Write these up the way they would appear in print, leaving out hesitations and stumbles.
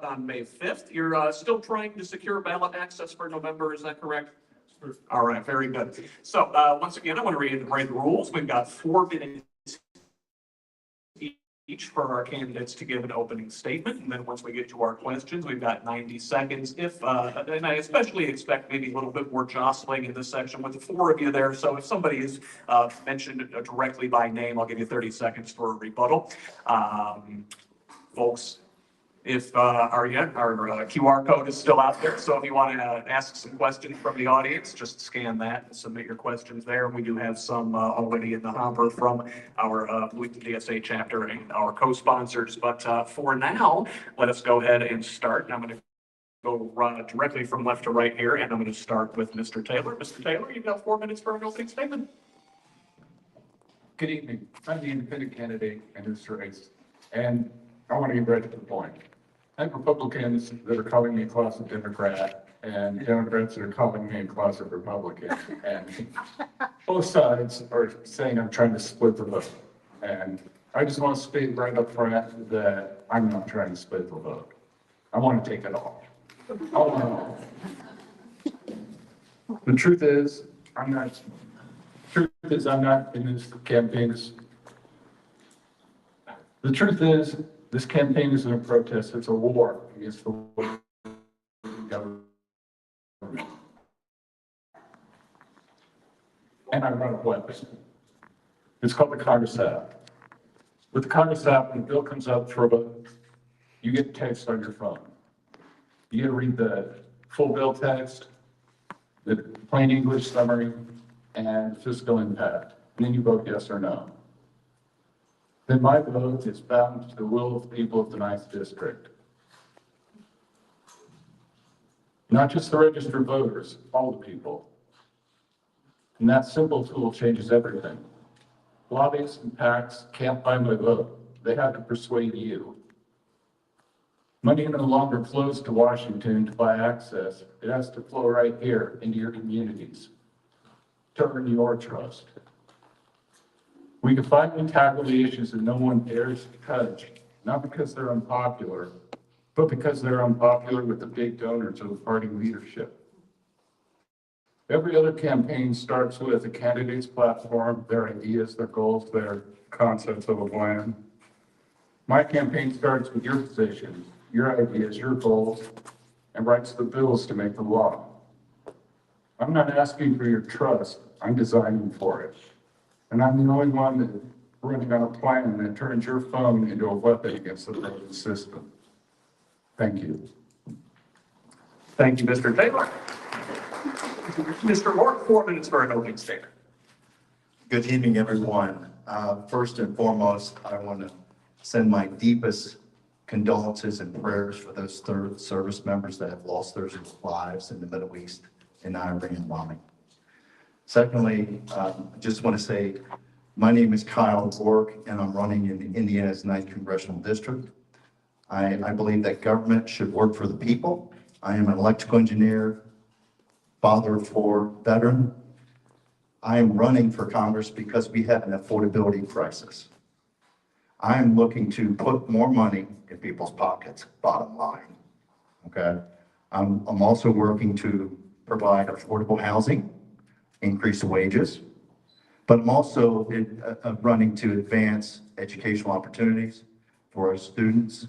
on May 5th. You're still trying to secure ballot access for November, is that correct? All right, very good. So once again, I want to reiterate the rules. We've got 4 minutes each for our candidates to give an opening statement. And then once we get to our questions, we've got 90 seconds. And I especially expect maybe a little bit more jostling in this section with the 4 of you there. So if somebody is mentioned directly by name, I'll give you 30 seconds for a rebuttal. Folks, if our QR code is still out there. So if you want to ask some questions from the audience, just scan that and submit your questions there. We do have some already in the hopper from our Bloomington DSA chapter and our co-sponsors. But for now, let us go ahead and start. And I'm going to go directly from left to right here, and I'm going to start with Mr. Taylor. Mr. Taylor, you've got 4 minutes for an opening statement. Good evening. I'm the independent candidate in this race, and I want to get right to the point. I have Republicans that are calling me a closet Democrat and Democrats that are calling me a closet Republican. And both sides are saying I'm trying to split the vote. And I just want to speak right up front that I'm not trying to split the vote. I want to take it all. The truth is, I'm not in this campaign. The truth is, this campaign isn't a protest, it's a war against the government. And I run a website. It's called the Congress app. With the Congress app, when the bill comes up for a vote, you get text on your phone. You get to read the full bill text, the plain English summary, and fiscal impact. And then you vote yes or no. Then my vote is bound to the will of the people of the 9th District. Not just the registered voters, all the people. And that simple tool changes everything. Lobbyists and PACs can't buy my vote. They have to persuade you. Money no longer flows to Washington to buy access. It has to flow right here into your communities to earn your trust. We can finally tackle the issues that no one dares to touch, not because they're unpopular, but because they're unpopular with the big donors of the party leadership. Every other campaign starts with a candidate's platform, their ideas, their goals, their concepts of a plan. My campaign starts with your positions, your ideas, your goals, and writes the bills to make the law. I'm not asking for your trust, I'm designing for it. And I'm the only one that running on a plan that turns your phone into a weapon against the voting system. Thank you. Thank you, Mr. Taylor. Mr. Roark, 4 minutes for an opening statement. Good evening, everyone. First and foremost, I want to send my deepest condolences and prayers for those service members that have lost their lives in the Middle East in the Iran bombing. Secondly, I just want to say, my name is Keil Roark, and I'm running in Indiana's 9th Congressional District. I believe that government should work for the people. I am an electrical engineer, father of 4, veteran. I am running for Congress because we have an affordability crisis. I am looking to put more money in people's pockets, bottom line, okay? I'm also working to provide affordable housing, increase wages, but I'm also running to advance educational opportunities for our students,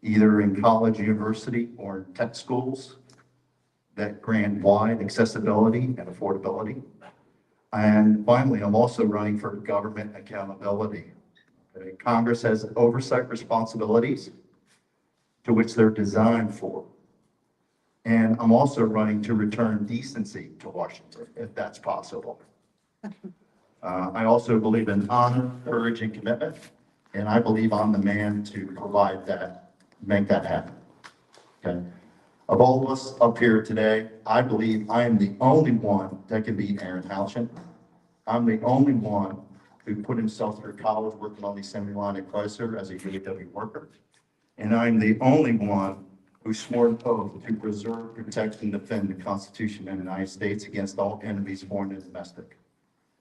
either in college, university, or in tech schools that grant wide accessibility and affordability. And finally, I'm also running for government accountability. Okay? Congress has oversight responsibilities to which they're designed for. And I'm also running to return decency to Washington, if that's possible. I also believe in honor, courage, and commitment, and I believe I'm the man to provide that, make that happen. Okay. Of all of us up here today, I believe I am the only one that can beat Aaron Halchin. I'm the only one who put himself through college working on the assembly line at Chrysler as a UAW worker. And I'm the only one who swore an oath to preserve, protect, and defend the Constitution of the United States against all enemies, foreign and domestic.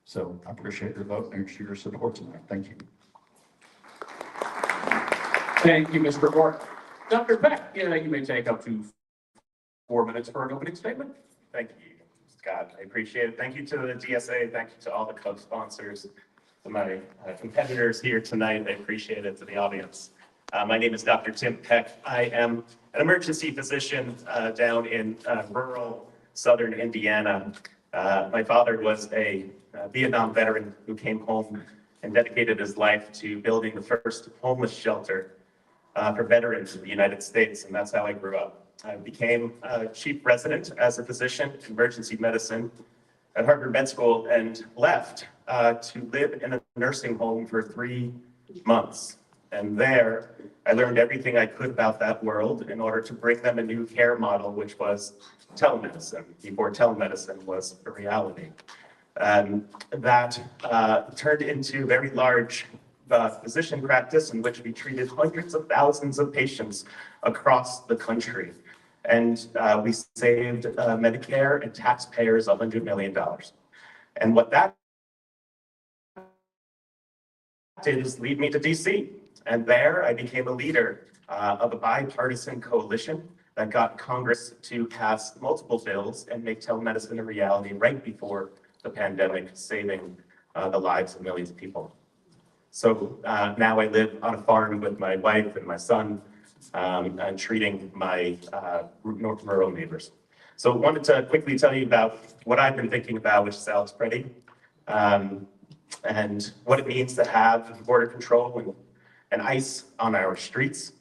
So I appreciate your vote and your support tonight. Thank you. Thank you, Mr. Roark. Dr. Peck, yeah, you may take up to 4 minutes for an opening statement. Thank you, Scott. I appreciate it. Thank you to the DSA. Thank you to all the co-sponsors, to my competitors here tonight. I appreciate it, to the audience. My name is Dr. Tim Peck. I am an emergency physician down in rural southern Indiana. My father was a Vietnam veteran who came home and dedicated his life to building the first homeless shelter for veterans in the United States, and that's how I grew up. I became a chief resident as a physician in emergency medicine at Harvard Med School and left to live in a nursing home for 3 months. And there, I learned everything I could about that world in order to bring them a new care model, which was telemedicine, before telemedicine was a reality. That turned into a very large physician practice in which we treated hundreds of thousands of patients across the country. And we saved Medicare and taxpayers $100 million. And what that did is lead me to DC. And there I became a leader of a bipartisan coalition that got Congress to pass multiple bills and make telemedicine a reality right before the pandemic, saving the lives of millions of people. So now I live on a farm with my wife and my son, and treating my rural neighbors. So I wanted to quickly tell you about what I've been thinking about, which is Alex Preddy, and what it means to have border control and ICE on our streets.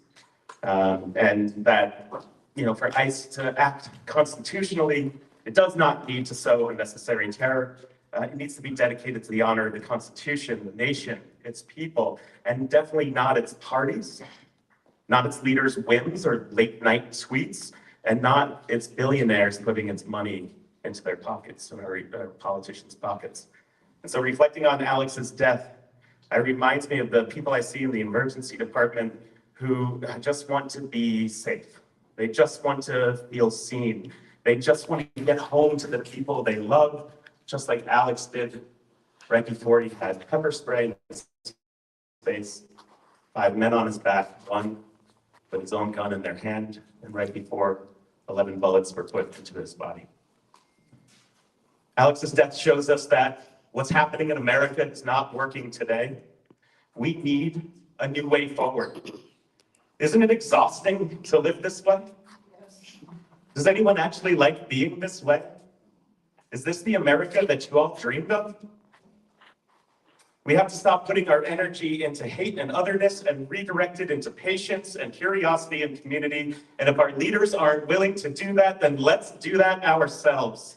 And that, you know, for ICE to act constitutionally, it does not need to sow unnecessary terror. It needs to be dedicated to the honor of the Constitution, the nation, its people, and definitely not its parties, not its leaders' whims or late night tweets, and not its billionaires putting its money into their pockets, or politicians' pockets. And so reflecting on Alex's death, it reminds me of the people I see in the emergency department who just want to be safe. They just want to feel seen. They just want to get home to the people they love, just like Alex did right before he had pepper spray in his face, 5 men on his back, one with his own gun in their hand, and right before 11 bullets were put into his body. Alex's death shows us that what's happening in America is not working today. We need a new way forward. Isn't it exhausting to live this way? Does anyone actually like being this way? Is this the America that you all dreamed of? We have to stop putting our energy into hate and otherness and redirect it into patience and curiosity and community. And if our leaders aren't willing to do that, then let's do that ourselves.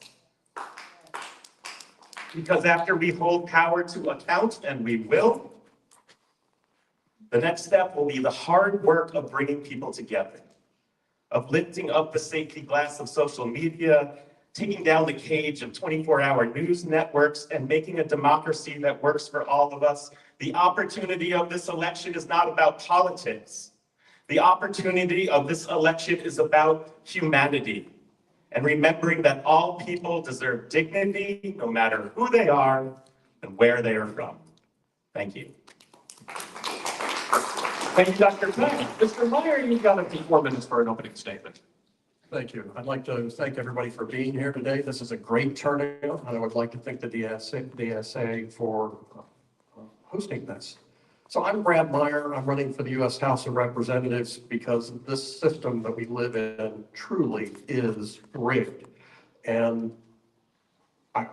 Because after we hold power to account, and we will, the next step will be the hard work of bringing people together, of lifting up the safety glass of social media, taking down the cage of 24-hour news networks, and making a democracy that works for all of us. The opportunity of this election is not about politics. The opportunity of this election is about humanity, and remembering that all people deserve dignity, no matter who they are and where they are from. Thank you. Thank you, Dr. Peck. Mr. Meyer, you've got up to 4 minutes for an opening statement. Thank you. I'd like to thank everybody for being here today. This is a great turnout, and I would like to thank the DSA for hosting this. So I'm Brad Meyer. I'm running for the U.S. House of Representatives because this system that we live in truly is rigged. And I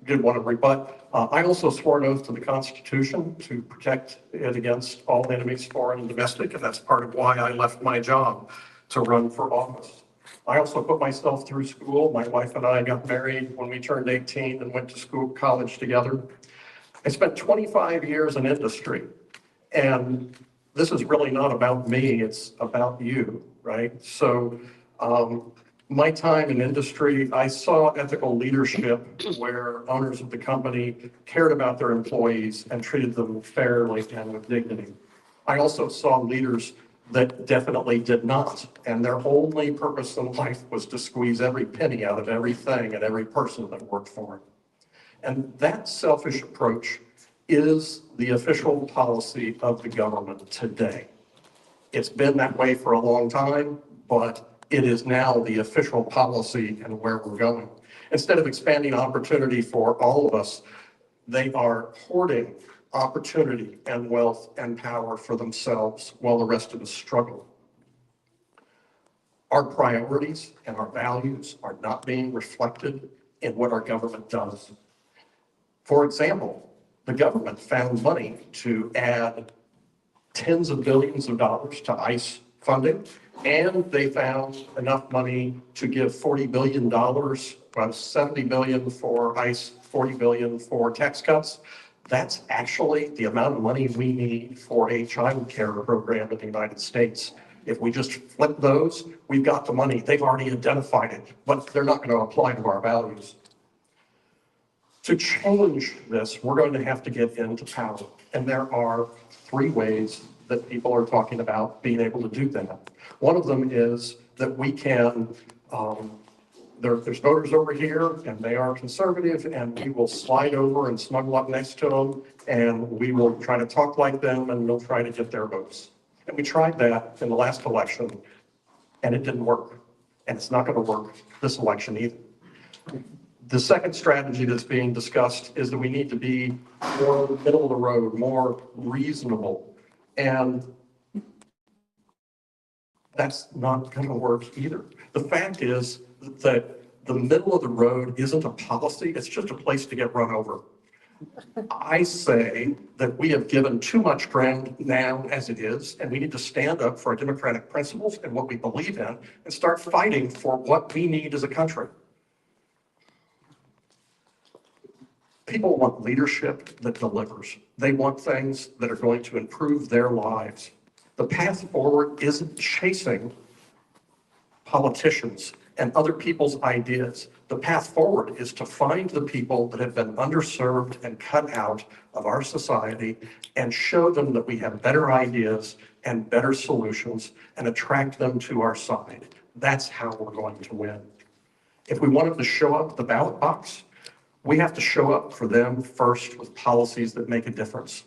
did want to rebut. I also swore an oath to the Constitution to protect it against all enemies, foreign and domestic, and that's part of why I left my job to run for office. I also put myself through school. My wife and I got married when we turned 18 and went to college together. I spent 25 years in industry, and this is really not about me, it's about you, right? So my time in industry, I saw ethical leadership where owners of the company cared about their employees and treated them fairly and with dignity. I also saw leaders that definitely did not, and their only purpose in life was to squeeze every penny out of everything and every person that worked for them. And that selfish approach is the official policy of the government today. It's been that way for a long time, but it is now the official policy and where we're going. Instead of expanding opportunity for all of us, they are hoarding opportunity and wealth and power for themselves while the rest of us struggle. Our priorities and our values are not being reflected in what our government does. For example, the government found money to add tens of billions of dollars to ICE funding, and they found enough money to give $40 billion, about $70 billion for ICE, $40 billion for tax cuts. That's actually the amount of money we need for a child care program in the United States. If we just flip those, we've got the money. They've already identified it, but they're not going to apply to our values. To change this, we're going to have to get into power. And there are three ways that people are talking about being able to do that. One of them is that we can, there's voters over here and they are conservative, and we will slide over and snuggle up next to them, and we will try to talk like them, and we'll try to get their votes. And we tried that in the last election, and it didn't work. And it's not going to work this election either. The second strategy that's being discussed is that we need to be more middle of the road, more reasonable. And that's not going to work either. The fact is that the middle of the road isn't a policy, it's just a place to get run over. I say that we have given too much ground now as it is, and we need to stand up for our democratic principles and what we believe in and start fighting for what we need as a country. People want leadership that delivers. They want things that are going to improve their lives. The path forward isn't chasing politicians and other people's ideas. The path forward is to find the people that have been underserved and cut out of our society and show them that we have better ideas and better solutions and attract them to our side. That's how we're going to win. If we want them to show up at the ballot box, we have to show up for them first with policies that make a difference.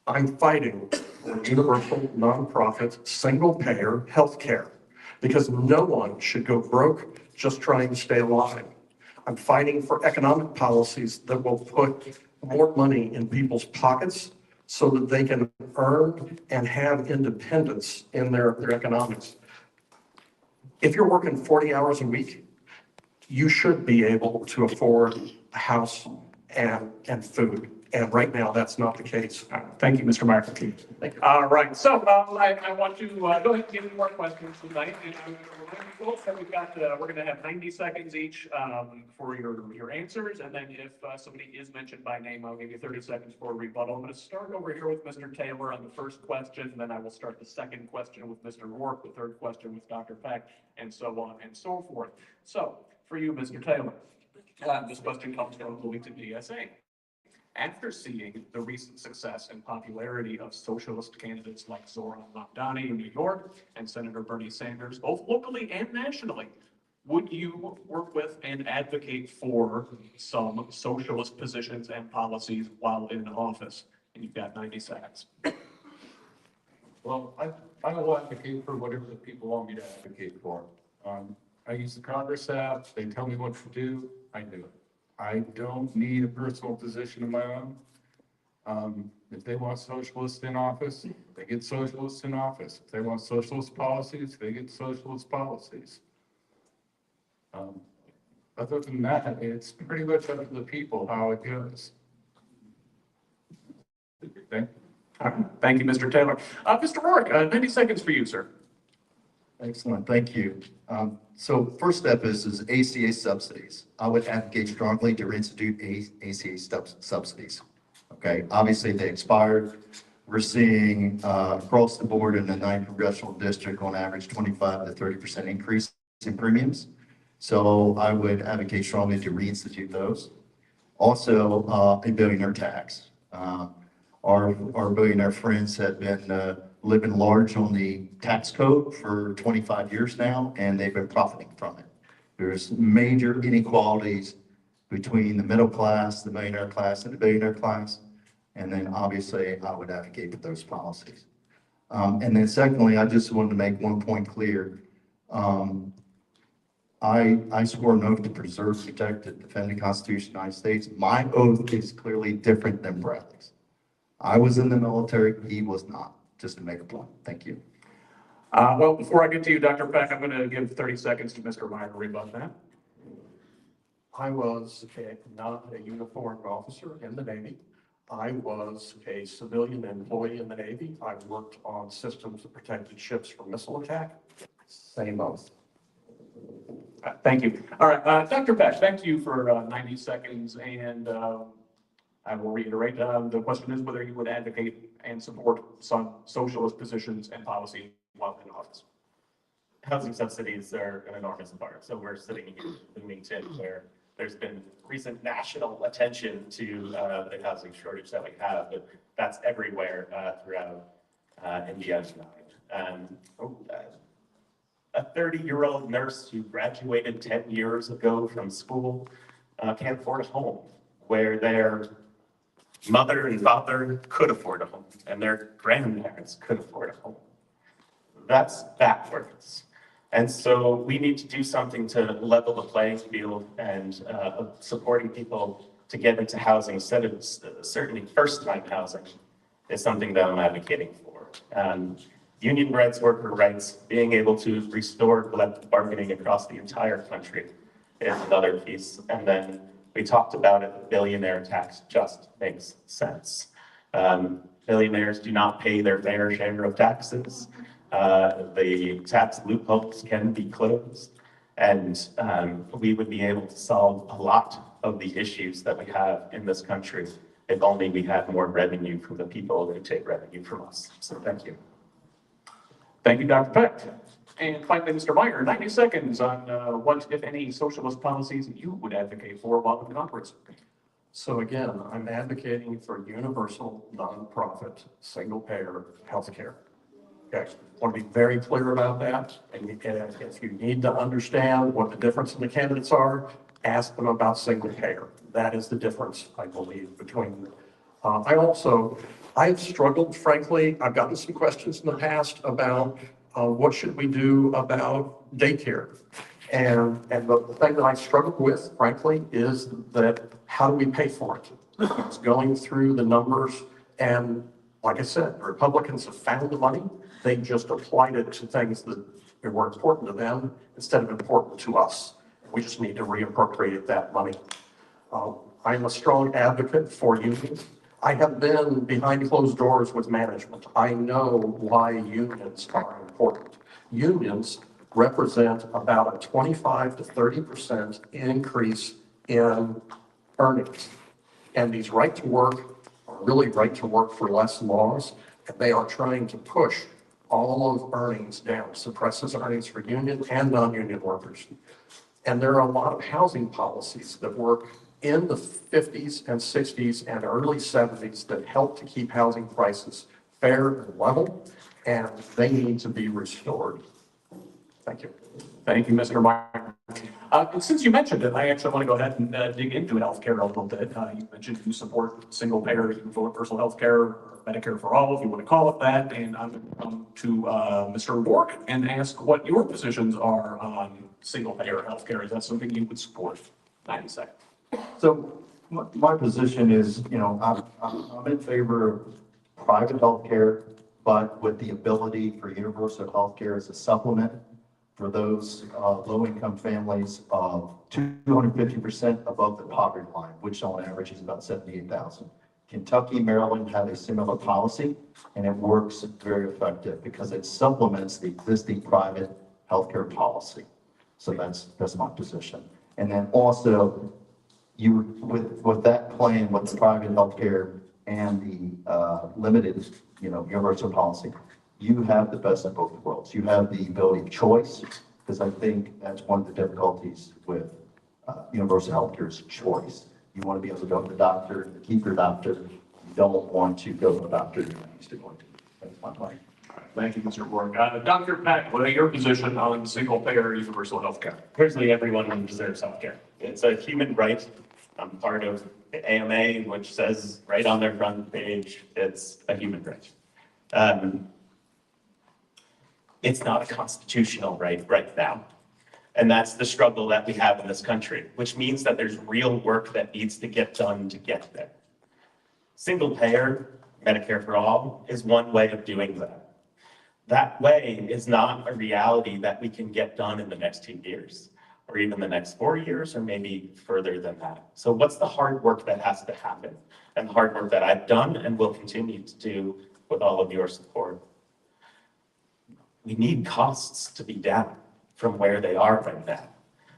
I'm fighting for universal, nonprofit, single-payer health care because no one should go broke just trying to stay alive. I'm fighting for economic policies that will put more money in people's pockets so that they can earn and have independence in their economics. If you're working 40 hours a week, you should be able to afford a house and food. And right now, that's not the case. Thank you, Mr. Meyer. Thank you. All right, so I want to go ahead and give you more questions tonight. And I'm going to remind you folks that we're going to have 90 seconds each for your answers. And then if somebody is mentioned by name, I'll give you 30 seconds for a rebuttal. I'm going to start over here with Mr. Taylor on the first question. Then I will start the second question with Mr. Roark, the third question with Dr. Peck, and so on and so forth. So for you, Mr. Taylor, this question comes from Bloomington, DSA. After seeing the recent success and popularity of socialist candidates like Zoran Mamdani in New York and Senator Bernie Sanders, both locally and nationally, would you work with and advocate for some socialist positions and policies while in office? And you've got 90 seconds. Well, I will advocate for whatever the people want me to advocate for. I use the Congress app, they tell me what to do, I do it. I don't need a personal position of my own. If they want socialists in office, they get socialists in office. If they want socialist policies, they get socialist policies. Other than that, it's pretty much up to the people how it goes. Thank you. Thank you, Mr. Taylor. Mr. Roark, 90 seconds for you, sir. Excellent, thank you. So first step is ACA subsidies. I would advocate strongly to reinstitute ACA subsidies. Okay, obviously they expired. We're seeing across the board in the 9th Congressional District on average 25 to 30% increase in premiums. So I would advocate strongly to reinstitute those. Also, a billionaire tax. Our billionaire friends have been living large on the tax code for 25 years now, and they've been profiting from it. There's major inequalities between the middle class, the millionaire class, and the billionaire class. And then obviously I would advocate for those policies. And then secondly, I just wanted to make one point clear. I swore an oath to preserve, protect, and defend the Constitution of the United States. My oath is clearly different than Bradley's. I was in the military, he was not, just to make a point. Thank you. Well, before I get to you, Dr. Peck, I'm going to give 30 seconds to Mr. Meyer to rebut that. I was not a uniformed officer in the Navy. I was a civilian employee in the Navy. I worked on systems that protected ships from missile attack. Same oath. Thank you. All right, Dr. Peck, back to you for 90 seconds, and I will reiterate, the question is whether you would advocate and support some socialist positions and policy while in office. Housing subsidies are an enormous part. So we're sitting here in Bloomington where there's been recent national attention to the housing shortage that we have, but that's everywhere throughout India. A 30-year-old nurse who graduated 10 years ago from school can't afford a home where their mother and father could afford a home and their grandparents could afford a home. That's backwards. And so we need to do something to level the playing field and supporting people to get into housing, instead of certainly first-time housing, is something that I'm advocating for. Union rights, worker rights, being able to restore collective bargaining across the entire country is another piece. And then we talked about it, the billionaire tax just makes sense. Billionaires do not pay their fair share of taxes. The tax loopholes can be closed, and we would be able to solve a lot of the issues that we have in this country if only we had more revenue from the people who take revenue from us. So thank you. Thank you, Dr. Peck. And finally, Mr. Meyer, 90 seconds on what, if any, socialist policies you would advocate for while in Congress. So again, I'm advocating for universal, nonprofit, single-payer healthcare. Okay, I want to be very clear about that. And if you need to understand what the difference in the candidates are, ask them about single-payer. That is the difference, I believe, between them. I've struggled, frankly. I've gotten some questions in the past about what should we do about daycare. And the thing that I struggle with, frankly, is that how do we pay for it? It's going through the numbers, and like I said, the Republicans have found the money. They just applied it to things that were important to them instead of important to us. We just need to reappropriate that money. I'm a strong advocate for unions. I have been behind closed doors with management. I know why unions are important. Unions represent about a 25 to 30% increase in earnings. And these right to work are really right to work for less laws, and they are trying to push all of earnings down, suppresses earnings for union and non-union workers. And there are a lot of housing policies that work in the 50s and 60s and early 70s that help to keep housing prices fair and level, and they need to be restored. Thank you. Thank you, Mr. Meyer. And since you mentioned it, I actually want to go ahead and dig into healthcare a little bit. You mentioned you support single-payer, universal healthcare, Medicare for all, if you want to call it that. And I'm going to come to Mr. Roark and ask what your positions are on single-payer healthcare. Is that something you would support? 90 seconds. So my position is, I'm in favor of private healthcare, but with the ability for universal healthcare as a supplement for those low-income families of 250% above the poverty line, which on average is about 78,000. Kentucky, Maryland have a similar policy, and it works very effective because it supplements the existing private healthcare policy. So that's my position. And then also, with that plan, with the private healthcare and the limited, universal policy, you have the best of both worlds. You have the ability of choice, because I think that's one of the difficulties with universal healthcare is choice. You want to be able to go to the doctor, keep your doctor. You don't want to go to a doctor you're not used to going to. That's my point. Thank you, Mr. Roark. Dr. Peck, what are your position on single-payer universal healthcare? Personally, everyone deserves healthcare. It's a human right. I'm part of the AMA, which says right on their front page, it's a human right. It's not a constitutional right now. And that's the struggle that we have in this country, which means that there's real work that needs to get done to get there. Single payer, Medicare for all, is one way of doing that. That way is not a reality that we can get done in the next 2 years, or even the next 4 years, or maybe further than that. So what's the hard work that has to happen? And the hard work that I've done and will continue to do with all of your support. We need costs to be down from where they are right now.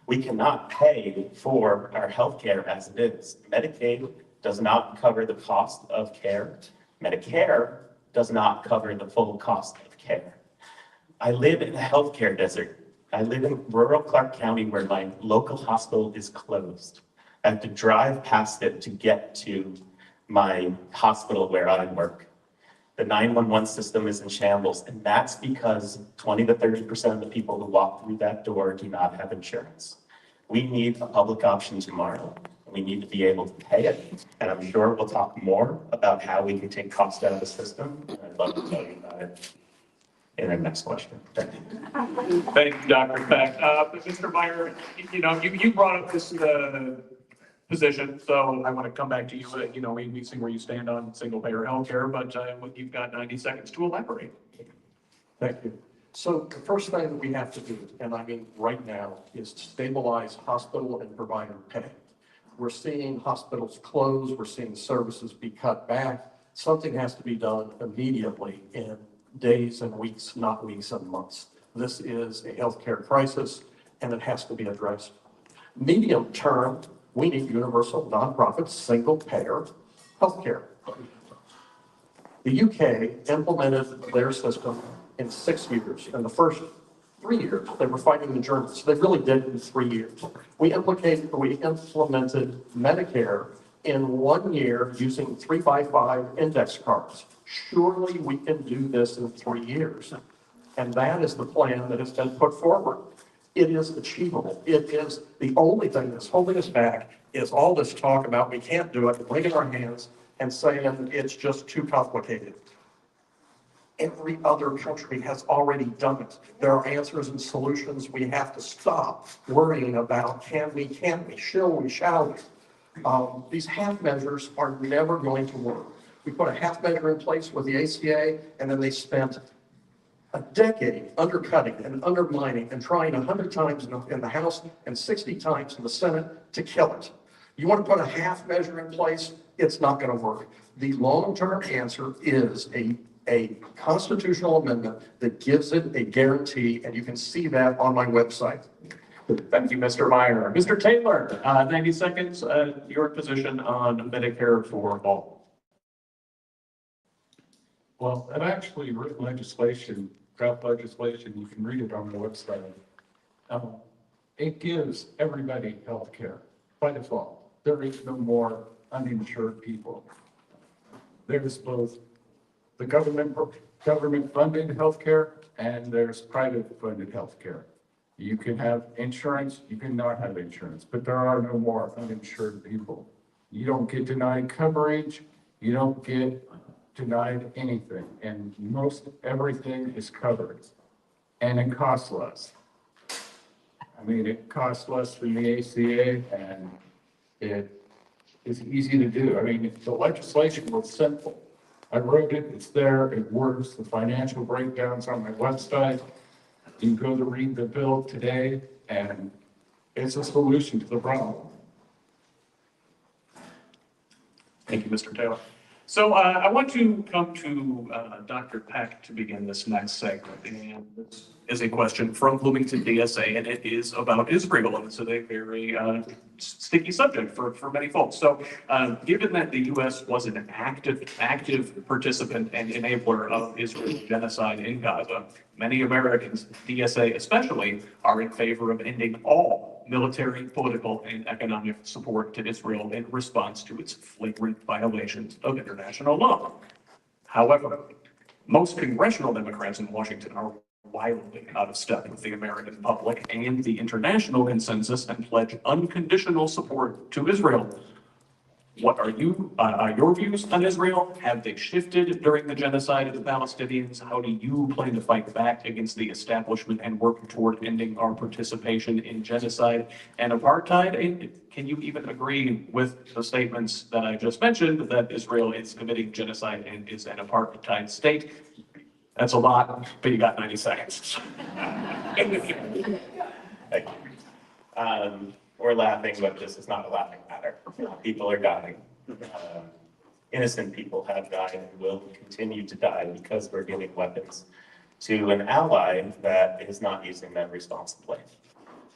We cannot pay for our healthcare as it is. Medicaid does not cover the cost of care. Medicare does not cover the full cost of care. I live in a healthcare desert. I live in rural Clark County where my local hospital is closed. I have to drive past it to get to my hospital where I work. The 911 system is in shambles, and that's because 20 to 30% of the people who walk through that door do not have insurance. We need a public option tomorrow. We need to be able to pay it, and I'm sure we'll talk more about how we can take cost out of the system. And I'd love to tell you about it in the next question. Thank you. Thank you, Dr. Peck. Mr. Meyer, you brought up this position, so I want to come back to you. We see where you stand on single payer healthcare, but you've got 90 seconds to elaborate. Thank you. So the first thing that we have to do, and I mean right now, is to stabilize hospital and provider pay. We're seeing hospitals close, we're seeing services be cut back. Something has to be done immediately in days and weeks, not weeks and months. This is a healthcare crisis and it has to be addressed. Medium term, we need universal, nonprofit, single payer healthcare. The UK implemented their system in 6 years. In the first 3 years, they were fighting the Germans. So they really did it in 3 years. We implemented Medicare in 1 year using 355 index cards. Surely we can do this in 3 years. And that is the plan that has been put forward. It is achievable. It is the only thing that's holding us back is all this talk about we can't do it, wringing our hands and saying it's just too complicated. Every other country has already done it. There are answers and solutions. We have to stop worrying about can we, shall we. These half measures are never going to work. We put a half measure in place with the ACA, and then they spent a decade undercutting and undermining and trying 100 times in the House and 60 times in the Senate to kill it. You want to put a half measure in place, it's not going to work. The long-term answer is a constitutional amendment that gives it a guarantee, and you can see that on my website. Thank you, Mr. Meyer. Mr. Taylor, 90 seconds, your position on Medicare for all. Well, I've actually written legislation, draft legislation, you can read it on the website. It gives everybody health care by default. There is no more uninsured people. There's both the government funded healthcare and there's private funded healthcare. You can have insurance, you can not have insurance, but there are no more uninsured people. You don't get denied coverage, you don't get denied anything, and most everything is covered, and it costs less. I mean, it costs less than the ACA, and it is easy to do. I mean, the legislation was simple. I wrote it, it's there, it works, the financial breakdown's on my website. You can go to read the bill today, and it's a solution to the problem. Thank you, Mr. Taylor. So I want to come to Dr. Peck to begin this next segment. And this is a question from Bloomington DSA, and it is about Israel. And it's a very sticky subject for many folks. So given that the U.S. was an active participant and enabler of Israel's genocide in Gaza, many Americans, DSA especially, are in favor of ending all military, political, and economic support to Israel in response to its flagrant violations of international law. However, most congressional Democrats in Washington are wildly out of step with the American public and the international consensus and pledge unconditional support to Israel. What are your views on Israel? Have they shifted during the genocide of the Palestinians? How do you plan to fight back against the establishment and work toward ending our participation in genocide and apartheid? And can you even agree with the statements that I just mentioned, that Israel is committing genocide and is an apartheid state? That's a lot, but you got 90 seconds. Thank you. We're laughing, but this is not a laughing matter. People are dying. Innocent people have died and will continue to die because we're giving weapons to an ally that is not using them responsibly.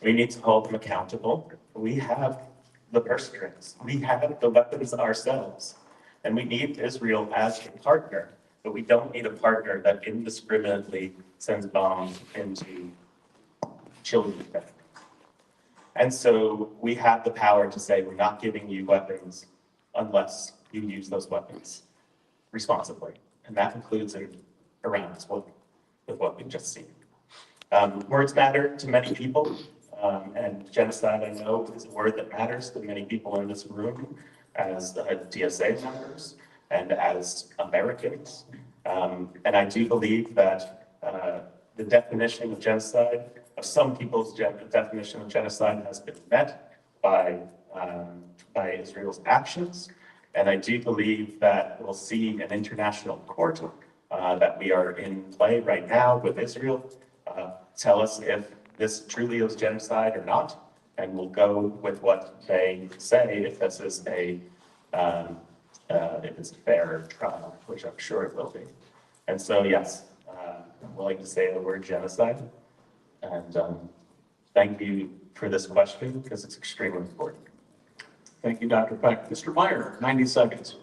We need to hold them accountable. We have the purse strings. We have the weapons ourselves. And we need Israel as a partner, but we don't need a partner that indiscriminately sends bombs into children. And so we have the power to say, we're not giving you weapons unless you use those weapons responsibly. And that includes in Iran as well, with what we've just seen. Words matter to many people, and genocide, I know, is a word that matters to many people in this room as DSA members and as Americans. And I do believe that the definition of genocide, of some people's definition of genocide, has been met by Israel's actions. And I do believe that we'll see an international court that we are in play right now with Israel tell us if this truly is genocide or not. And we'll go with what they say if this is if it's a fair trial, which I'm sure it will be. And so, yes, I'm willing to say the word genocide. And thank you for this question, because it's extremely important. Thank you, Dr. Peck. Mr. Meyer, 90 seconds.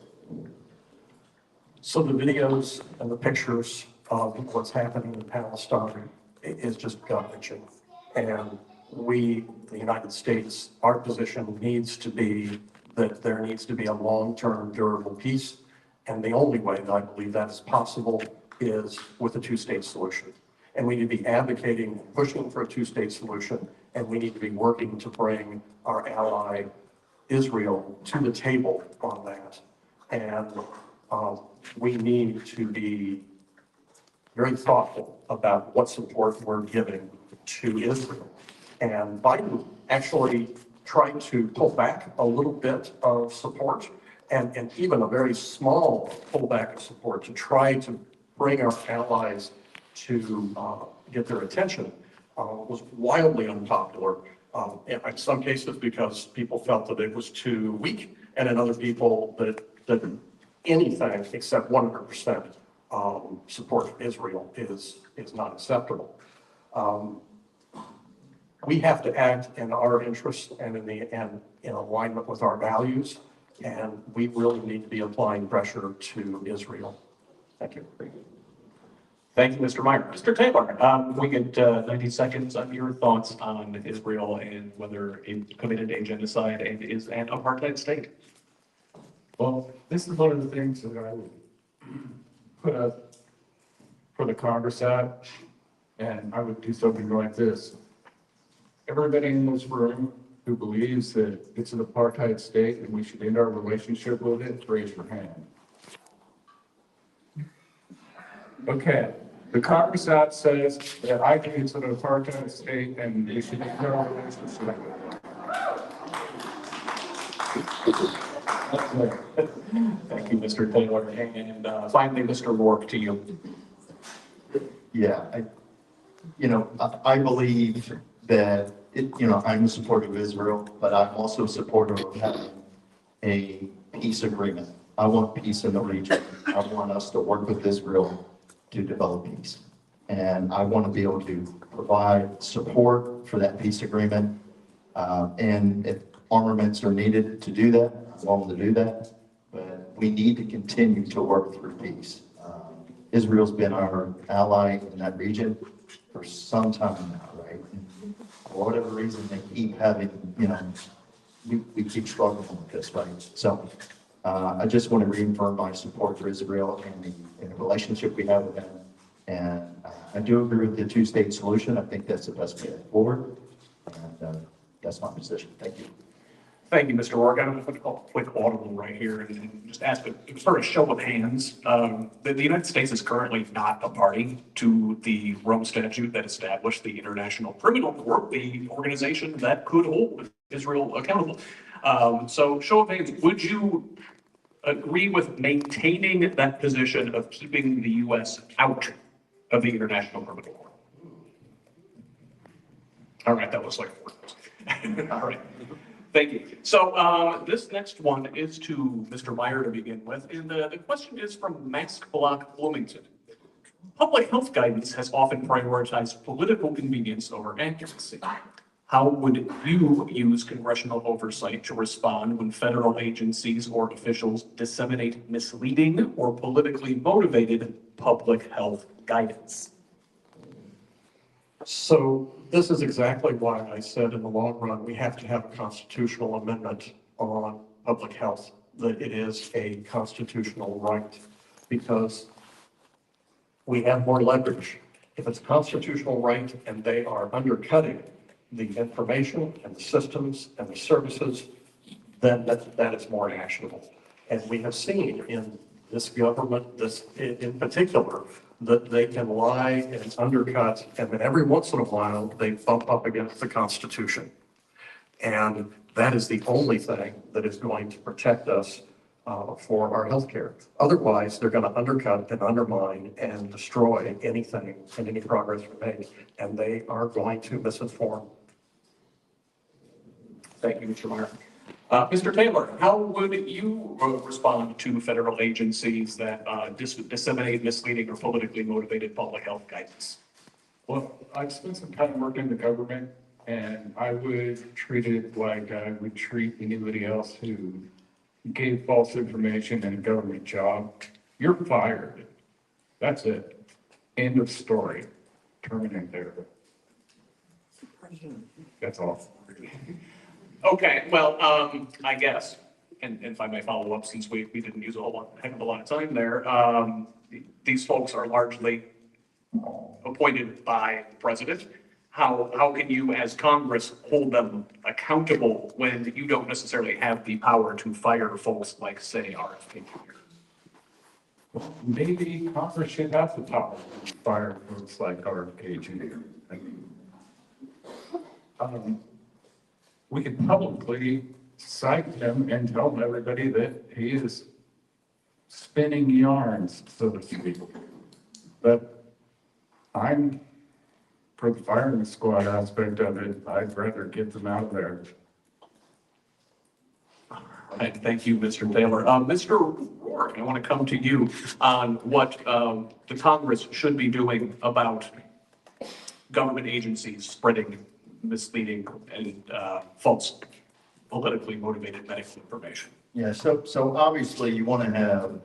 So the videos and the pictures of what's happening in Palestine is just gut-wrenching. And we, the United States, our position needs to be that there needs to be a long-term durable peace. And the only way that I believe that is possible is with a two-state solution. And we need to be advocating and pushing for a two-state solution. And we need to be working to bring our ally Israel to the table on that. And we need to be very thoughtful about what support we're giving to Israel. And Biden actually tried to pull back a little bit of support, and even a very small pullback of support to try to bring our allies to get their attention, was wildly unpopular. In some cases because people felt that it was too weak, and in other people that anything except 100% support for Israel is not acceptable. We have to act in our interest and in alignment with our values, and we really need to be applying pressure to Israel. Thank you. Thank you, Mr. Meyer. Mr. Taylor, we get 90 seconds on your thoughts on Israel and whether it committed a genocide and is an apartheid state. Well, this is one of the things that I would put up for the Congress at, and I would do something like this. Everybody in this room who believes that it's an apartheid state and we should end our relationship with it, raise your hand. Okay, the Congress Act says that I think it's an apartheid state and we should end our relationship with it. Thank you, Mr. Taylor. And finally, Mr. Roark, to you. Yeah, I believe that, I'm a supporter of Israel, but I'm also a supporter of having a peace agreement. I want peace in the region. I want us to work with Israel to develop peace. And I want to be able to provide support for that peace agreement. And if armaments are needed to do that, I'm willing to do that. But we need to continue to work through peace. Israel's been our ally in that region for some time now, right? And for whatever reason, they keep having, we keep struggling with this, right? So I just want to reaffirm my support for Israel and the relationship we have with them. And I do agree with the two-state solution. I think that's the best way forward. And that's my position. Thank you. Thank you, Mr. Roark. I'm going to put a quick audible right here and just ask a sort of show of hands. The United States is currently not a party to the Rome Statute that established the International Criminal Court, the organization that could hold Israel accountable. So show of hands, would you agree with maintaining that position of keeping the U.S. out of the International Criminal Court? All right, that was like 4 words. All right. Thank you. So this next one is to Mr. Meyer to begin with, and the question is from Mask Block Bloomington. Public health guidance has often prioritized political convenience over accuracy. How would you use congressional oversight to respond when federal agencies or officials disseminate misleading or politically motivated public health guidance? So this is exactly why I said in the long run, we have to have a constitutional amendment on public health, that it is a constitutional right, because we have more leverage. If it's a constitutional right and they are undercutting the information and the systems and the services, then that is more actionable. And we have seen in this government, this in particular, that they can lie and undercut, and then every once in a while, they bump up against the Constitution. And that is the only thing that is going to protect us for our healthcare. Otherwise, they're going to undercut and undermine and destroy anything and any progress we make, and they are going to misinform. Thank you, Mr. Meyer. Mr. Taylor, how would you respond to federal agencies that disseminate misleading or politically motivated public health guidance? Well, I've spent some time working in the government, and I would treat it like I would treat anybody else who gave false information in a government job. You're fired. That's it. End of story. Terminate there. That's all. Okay, well, I guess, and if I may follow up, since we didn't use heck of a lot of time there, these folks are largely appointed by the president. How can you, as Congress, hold them accountable when you don't necessarily have the power to fire folks like, say, RFK Jr.? Maybe Congress should have the power to fire folks like RFK Jr. We could publicly cite him and tell everybody that he is spinning yarns, so to speak. But I'm for the firing squad aspect of it. I'd rather get them out there. All right, thank you, Mr. Taylor. Mr. Roark, I want to come to you on what the Congress should be doing about government agencies spreading misleading and false politically motivated medical information. Yeah, so obviously you want to have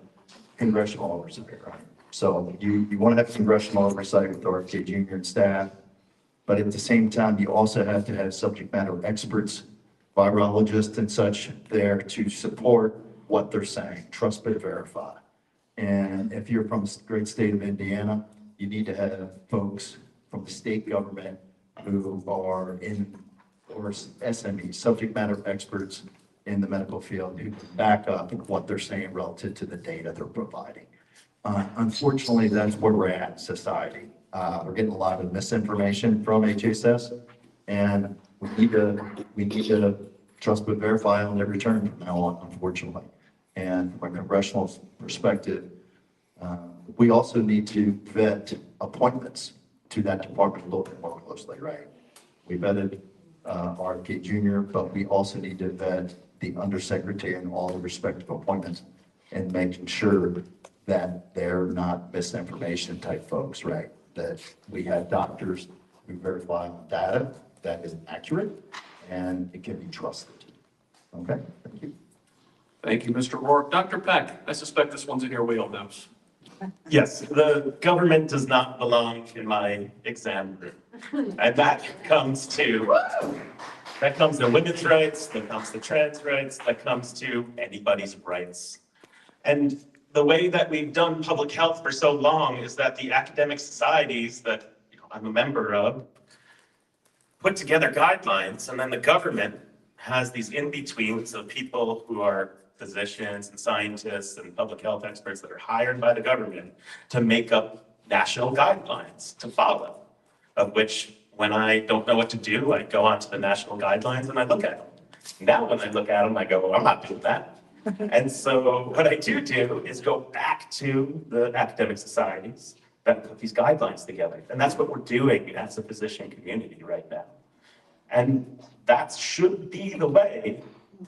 congressional oversight, right? So you want to have congressional oversight with RFK Jr. and staff, but at the same time, you also have to have subject matter experts, virologists and such there to support what they're saying, trust but verify. And if you're from the great state of Indiana, you need to have folks from the state government who are or SMEs, subject matter experts in the medical field, who back up what they're saying relative to the data they're providing. Unfortunately, that's where we're at in society. We're getting a lot of misinformation from HHS, and we need to trust but verify on every turn from now on, unfortunately. And from a congressional perspective, we also need to vet appointments to that department a little bit more closely, right? We vetted RFK Jr., but we also need to vet the undersecretary and all the respective appointments and making sure that they're not misinformation type folks, right? That we have doctors who verify data that is accurate and it can be trusted. Okay, thank you. Thank you, Mr. Roark. Dr. Peck, I suspect this one's in your wheelhouse. Yes, the government does not belong in my exam room. And that comes to women's rights, that comes to trans rights, that comes to anybody's rights. And the way that we've done public health for so long is that the academic societies that I'm a member of put together guidelines, and then the government has these in-betweens of people who are physicians and scientists and public health experts that are hired by the government to make up national guidelines to follow, of which when I don't know what to do, I go onto the national guidelines and I look at them. Now when I look at them, I go, well, I'm not doing that. And so what I do is go back to the academic societies that put these guidelines together. And that's what we're doing as a physician community right now. And that should be the way,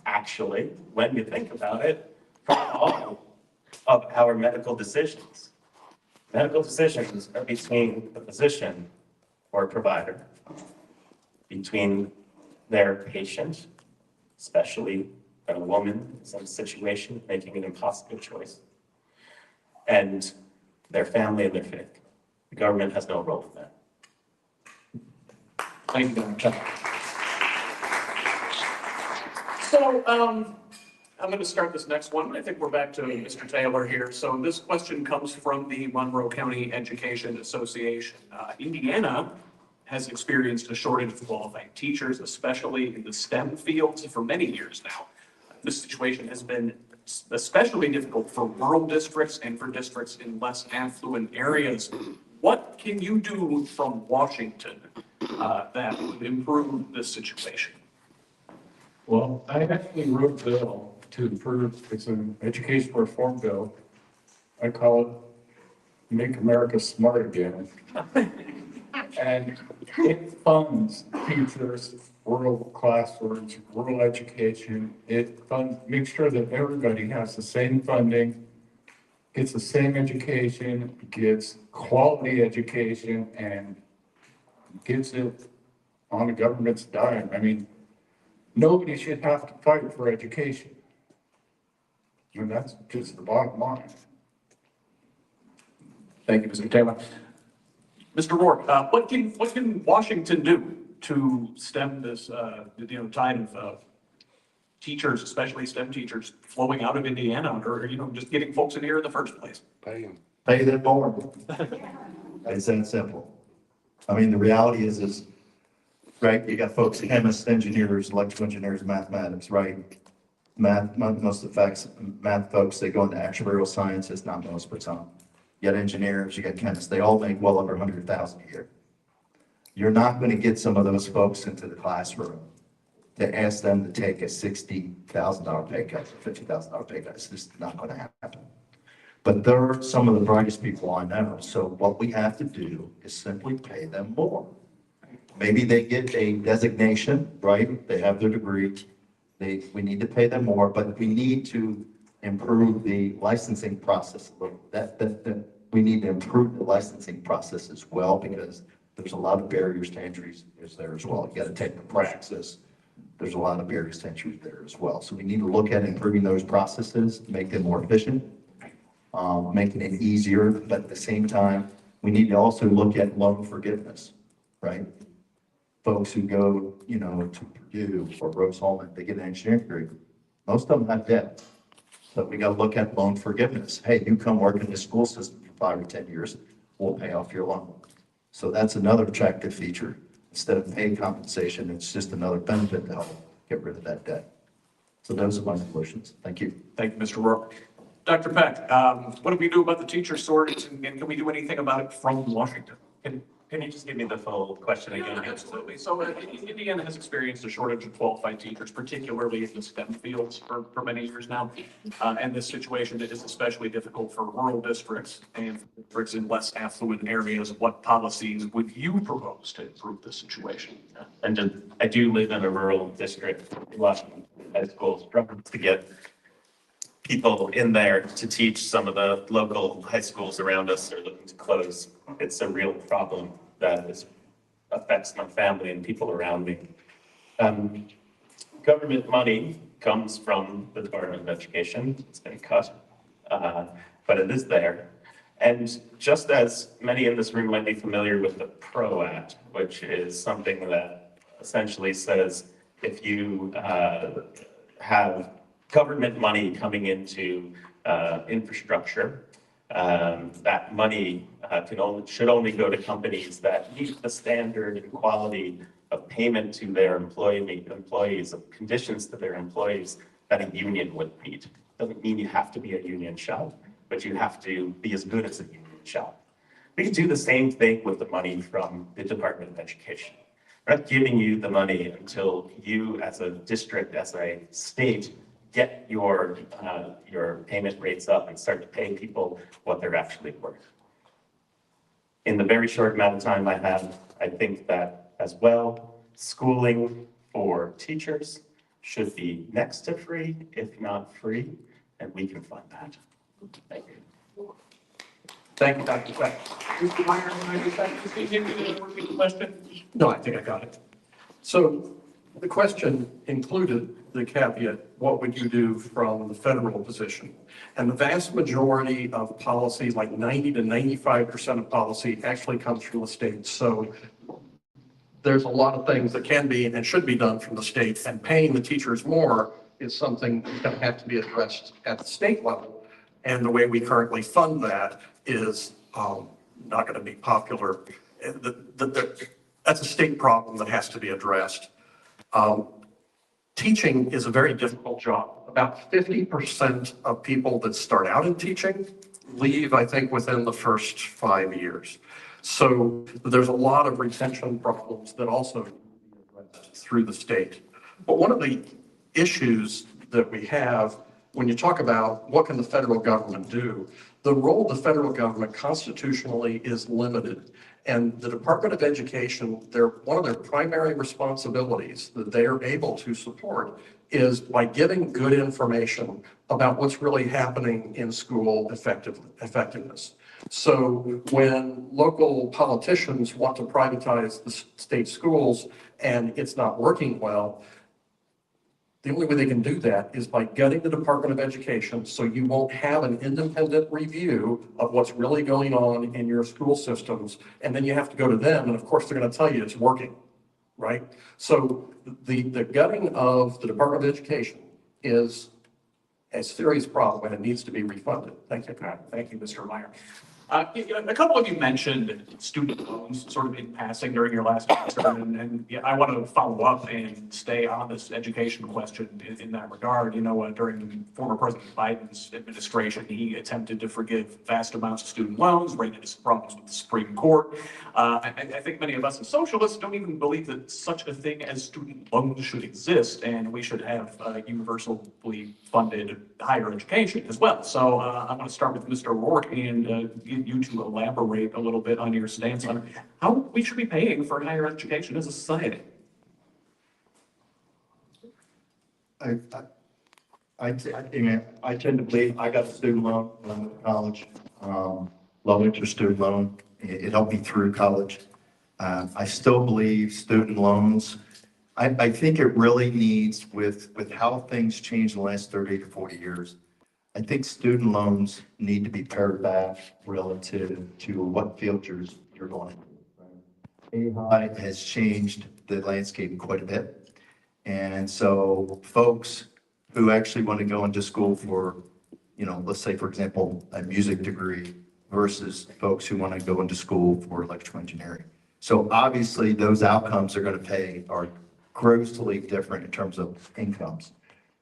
actually, when you think about it, for all of our medical decisions. Medical decisions are between the physician or provider, between their patient, especially a woman in some situation making an impossible choice, and their family and their faith. The government has no role in that. Thank you, Dr. Peck. So, I'm going to start this next one. I think we're back to Mr. Taylor here. So this question comes from the Monroe County Education Association. Indiana has experienced a shortage of qualified teachers, especially in the STEM fields, for many years now. This situation has been especially difficult for rural districts and for districts in less affluent areas. What can you do from Washington that would improve this situation? Well, I actually wrote a bill to improve, it's an education reform bill. I call it Make America Smart Again. And it funds teachers, rural classrooms, rural education. It funds, makes sure that everybody has the same funding, gets the same education, gets quality education, and gets it on the government's dime. I mean, nobody should have to fight for education. And that's just the bottom line. Thank you, Mr. Taylor. Mr. Roark, what can Washington do to stem this, tide of teachers, especially STEM teachers, flowing out of Indiana, or just getting folks in here in the first place? Pay them more. It's that simple. I mean, the reality is, right, you got folks, chemists, engineers, electrical engineers, mathematics, right? Most of the facts, math folks, they go into actuarial sciences, not most, but some. You got engineers, you got chemists, they all make well over 100,000 a year. You're not going to get some of those folks into the classroom to ask them to take a $60,000 pay cut, $50,000 pay cut. It's just not going to happen. But they're some of the brightest people I know. So what we have to do is simply pay them more. Maybe they get a designation, right? They have their degree. We need to pay them more, but we need to improve the licensing process a little. We need to improve the licensing process as well, because there's a lot of barriers to entry there as well. You got to take the praxis. There's a lot of barriers to entry there as well. So we need to look at improving those processes, make them more efficient, making it easier, but at the same time, we need to also look at loan forgiveness, right? Folks who go, to Purdue or Rose-Hulman, they get an engineering degree. Most of them have debt, but we got to look at loan forgiveness. Hey, you come work in the school system for 5 or 10 years, we'll pay off your loan. So that's another attractive feature. Instead of pay compensation, it's just another benefit to help get rid of that debt. So those are my solutions. Thank you. Thank you, Mr. Roark. Dr. Peck, what do we do about the teacher shortage, and can we do anything about it from Washington? Can you just give me the full question again? Yeah, absolutely. So Indiana has experienced a shortage of qualified teachers, particularly in the STEM fields for many years now. And this situation is especially difficult for rural districts and districts in less affluent areas. What policies would you propose to improve the situation? And I do live in a rural district, Washington high schools, struggling to get people in there to teach. Some of the local high schools around us are looking to close. It's a real problem that affects my family and people around me. Government money comes from the Department of Education. It's been cut, but it is there. And just as many in this room might be familiar with the PRO Act, which is something that essentially says if you have government money coming into infrastructure, that money should only go to companies that meet the standard and quality of payment to their employees, of conditions to their employees that a union would meet. Doesn't mean you have to be a union shop, but you have to be as good as a union shop. We can do the same thing with the money from the Department of Education. We're not giving you the money until you, as a district, as a state, get your payment rates up and start to pay people what they're actually worth. In the very short amount of time I have, I think that as well, schooling for teachers should be next to free, if not free, and we can fund that. Thank you. Thank you, Dr. Peck. Mr. Meyer, can I just ask you to repeat the question? No, I think I got it. So the question included the caveat, what would you do from the federal position? And the vast majority of policy, like 90 to 95% of policy, actually comes from the state. So there's a lot of things that can be and should be done from the state, and paying the teachers more is something that's going to have to be addressed at the state level. And the way we currently fund that is not going to be popular. That's a state problem that has to be addressed. Teaching is a very difficult job. About 50% of people that start out in teaching leave, I think, within the first 5 years. So there's a lot of retention problems that also need to be addressed through the state. But one of the issues that we have when you talk about what can the federal government do, the role of the federal government constitutionally is limited. And the Department of Education, one of their primary responsibilities that they are able to support is by giving good information about what's really happening in school effectiveness. So when local politicians want to privatize the state schools and it's not working well, the only way they can do that is by gutting the Department of Education, so you won't have an independent review of what's really going on in your school systems. And then you have to go to them, and of course, they're going to tell you it's working, right? So the gutting of the Department of Education is a serious problem, and it needs to be refunded. Thank you. Thank you, Mr. Meyer. A couple of you mentioned student loans sort of in passing during your last answer, and yeah, I want to follow up and stay on this education question in that regard. You know, during former President Biden's administration, he attempted to forgive vast amounts of student loans, ran into some problems with the Supreme Court. I think many of us as socialists don't even believe that such a thing as student loans should exist, and we should have universally funded higher education as well. So I want to start with Mr. Roark and get you to elaborate a little bit on your stance on how we should be paying for higher education as a society. I tend to believe I got a student loan when I went to college, low interest student loan. It helped me through college. I still believe student loans. I think it really needs with how things changed in the last 30 to 40 years. I think student loans need to be pared back relative to what filters you're going into. AI has changed the landscape quite a bit. And so folks who actually want to go into school for, let's say, for example, a music degree versus folks who want to go into school for electrical engineering. So obviously those outcomes are going to are grossly different in terms of incomes.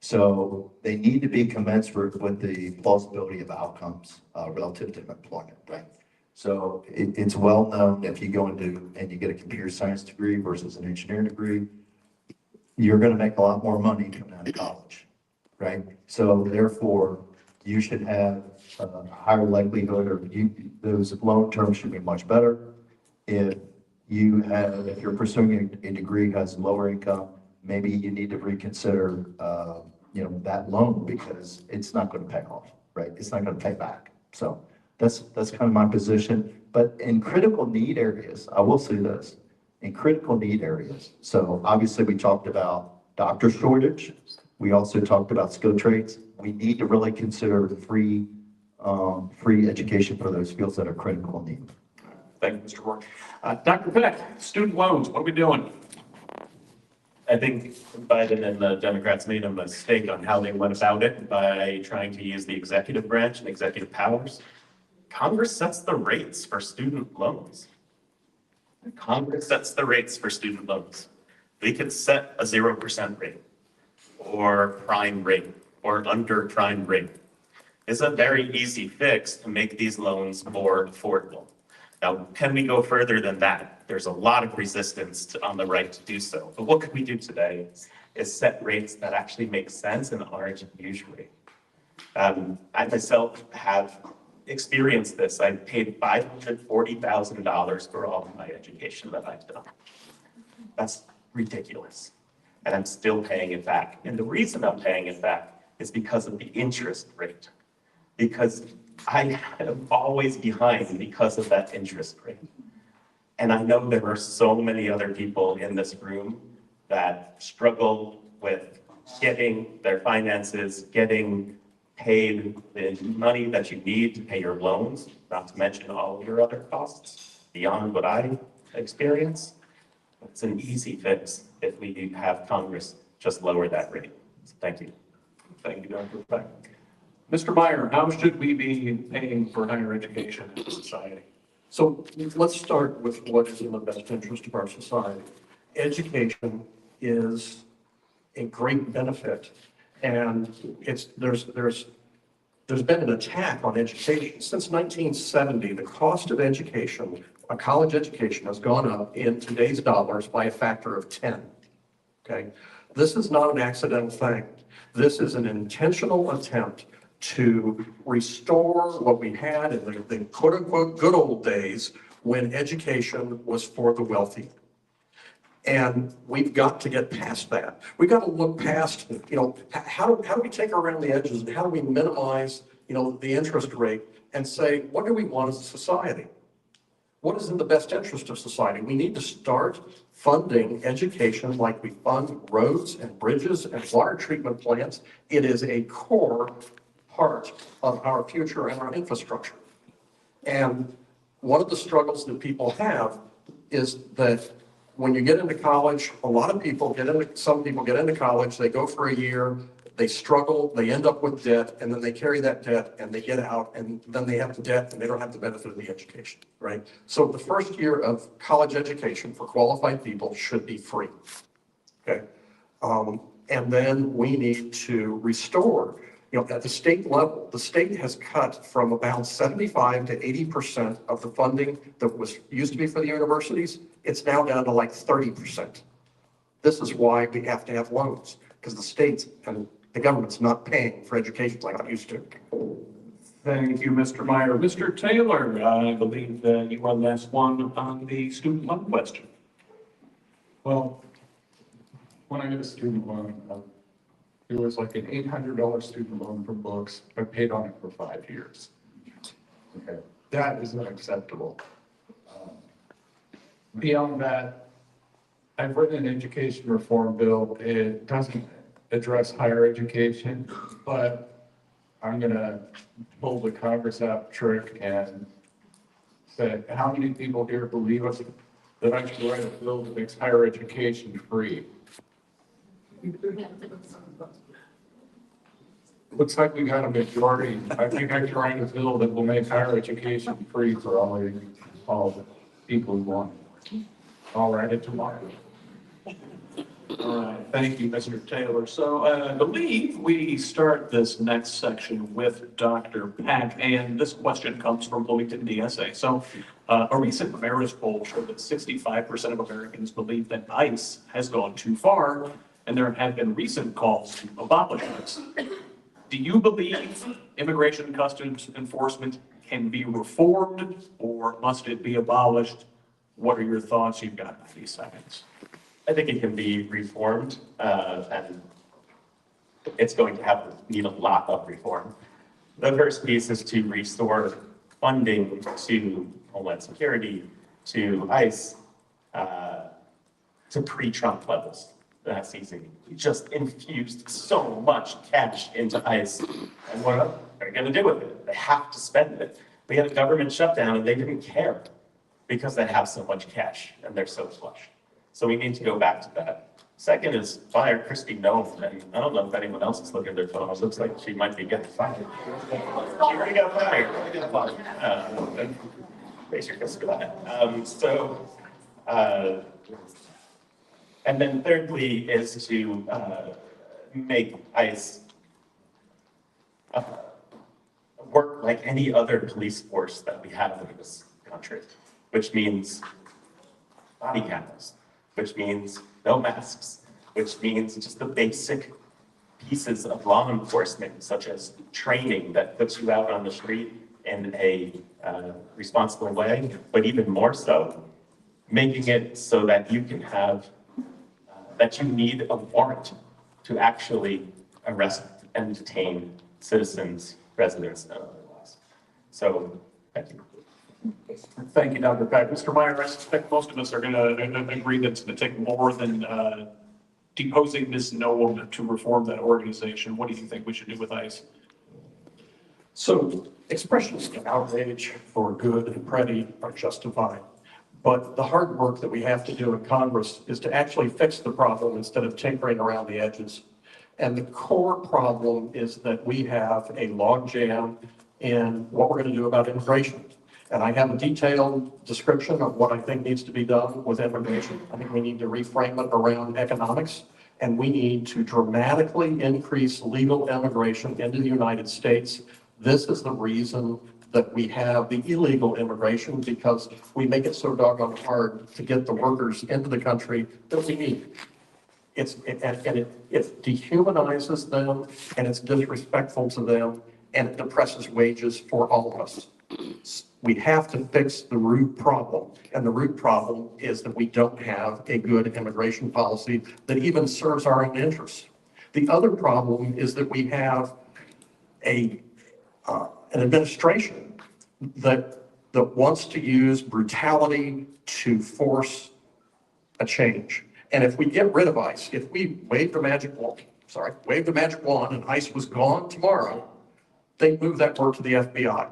So they need to be commensurate with the plausibility of outcomes relative to employment, right? So it's well known if you go into and you get a computer science degree versus an engineering degree, you're going to make a lot more money coming out of college, right? So therefore, you should have a higher likelihood, or those loan terms should be much better. If you're pursuing a degree has lower income, maybe you need to reconsider, that loan because it's not going to pay off, right? It's not going to pay back. So that's kind of my position. But in critical need areas, I will say this, in critical need areas. So obviously we talked about doctor shortage. We also talked about skilled trades. We need to really consider free education for those fields that are critical need. Thank you, Mr. Roark. Dr. Peck, student loans, what are we doing? I think Biden and the Democrats made a mistake on how they went about it by trying to use the executive branch and executive powers. Congress sets the rates for student loans. Congress sets the rates for student loans. We could set a 0% rate or prime rate or under prime rate. It's a very easy fix to make these loans more affordable. Now, can we go further than that? There's a lot of resistance on the right to do so. But what can we do today is set rates that actually make sense and aren't usury. I myself have experienced this. I paid $540,000 for all of my education that I've done. That's ridiculous. And I'm still paying it back. And the reason I'm paying it back is because of the interest rate. Because I am always behind because of that interest rate. And I know there are so many other people in this room that struggle with getting their finances, getting paid the money that you need to pay your loans, not to mention all of your other costs beyond what I experience. It's an easy fix if we have Congress just lower that rate. So thank you. Thank you, Dr. Peck. Mr. Meyer, how should we be paying for higher education in society? So let's start with what is in the best interest of our society. Education is a great benefit, and there's been an attack on education. Since 1970, the cost of education, a college education, has gone up in today's dollars by a factor of 10. Okay? This is not an accidental thing. This is an intentional attempt to restore what we had in the quote-unquote good old days when education was for the wealthy. And we've got to get past that. We've got to look past, how do we take around the edges and how do we minimize, the interest rate and say, what do we want as a society? What is in the best interest of society? We need to start funding education like we fund roads and bridges and water treatment plants. It is a core part of our future and our infrastructure. And one of the struggles that people have is that when you get into college, some people get into college, they go for a year, they struggle, they end up with debt, and then they carry that debt and they get out and then they have the debt and they don't have the benefit of the education, right? So the first year of college education for qualified people should be free, okay? And then we need to restore, at the state level, the state has cut from about 75 to 80% of the funding that used to be for the universities. It's now down to like 30%. This is why we have to have loans, because the states and the government's not paying for education like it used to. Thank you, Mr. Meyer. Mr. Taylor, I believe that you are the last one on the student loan question. Well, when I get a student loan, it was like an $800 student loan for books. I paid on it for 5 years. Okay, that is not acceptable. Beyond that, I've written an education reform bill. It doesn't address higher education, but I'm gonna pull the Congress app trick and say, how many people here believe us that I should write a bill that makes higher education free? Looks like we got a majority. I think I can write a bill that will make higher education free for all the people who want it. I'll write it tomorrow. All right, thank you, Mr. Taylor. So I believe we start this next section with Dr. Peck, and this question comes from Bloomington DSA. So a recent Marist poll showed that 65% of Americans believe that ICE has gone too far, and there have been recent calls to abolish ICE. Do you believe immigration and customs enforcement can be reformed, or must it be abolished? What are your thoughts? You've got 90 seconds. I think it can be reformed, and it's going to need a lot of reform. The first piece is to restore funding to Homeland Security, to ICE, to pre-Trump levels. That's easy. We just infused so much cash into ICE, and what are they going to do with it? They have to spend it. We had a government shutdown, and they didn't care because they have so much cash, and they're so flush. So we need to go back to that. Second is fire Christy Nome, and I don't know if anyone else is looking at their phones. Looks like she might be getting fired. She already got fired. Raise your fist for that. And then thirdly is to make ICE work like any other police force that we have in this country, which means body cameras, which means no masks, which means just the basic pieces of law enforcement, such as training that puts you out on the street in a responsible way, but even more so, making it so that you can have, that you need a warrant to actually arrest and detain citizens, residents, and otherwise. So, thank you. Thank you, Dr. Peck. Mr. Meyer, I suspect most of us are going to agree that it's going to take more than deposing Ms. Noam to reform that organization. What do you think we should do with ICE? So expressions of outrage for good and pretty are justified. But the hard work that we have to do in Congress is to actually fix the problem instead of tinkering around the edges. And the core problem is that we have a logjam in what we're going to do about immigration. And I have a detailed description of what I think needs to be done with immigration. I think we need to reframe it around economics, and we need to dramatically increase legal immigration into the United States. This is the reason that we have the illegal immigration, because we make it so doggone hard to get the workers into the country that we need. It dehumanizes them, and it's disrespectful to them, and it depresses wages for all of us. We have to fix the root problem, and the root problem is that we don't have a good immigration policy that even serves our own interests. The other problem is that we have an administration that wants to use brutality to force a change. And if we get rid of ICE, if we waved a magic wand, and ICE was gone tomorrow, they'd move that work to the FBI.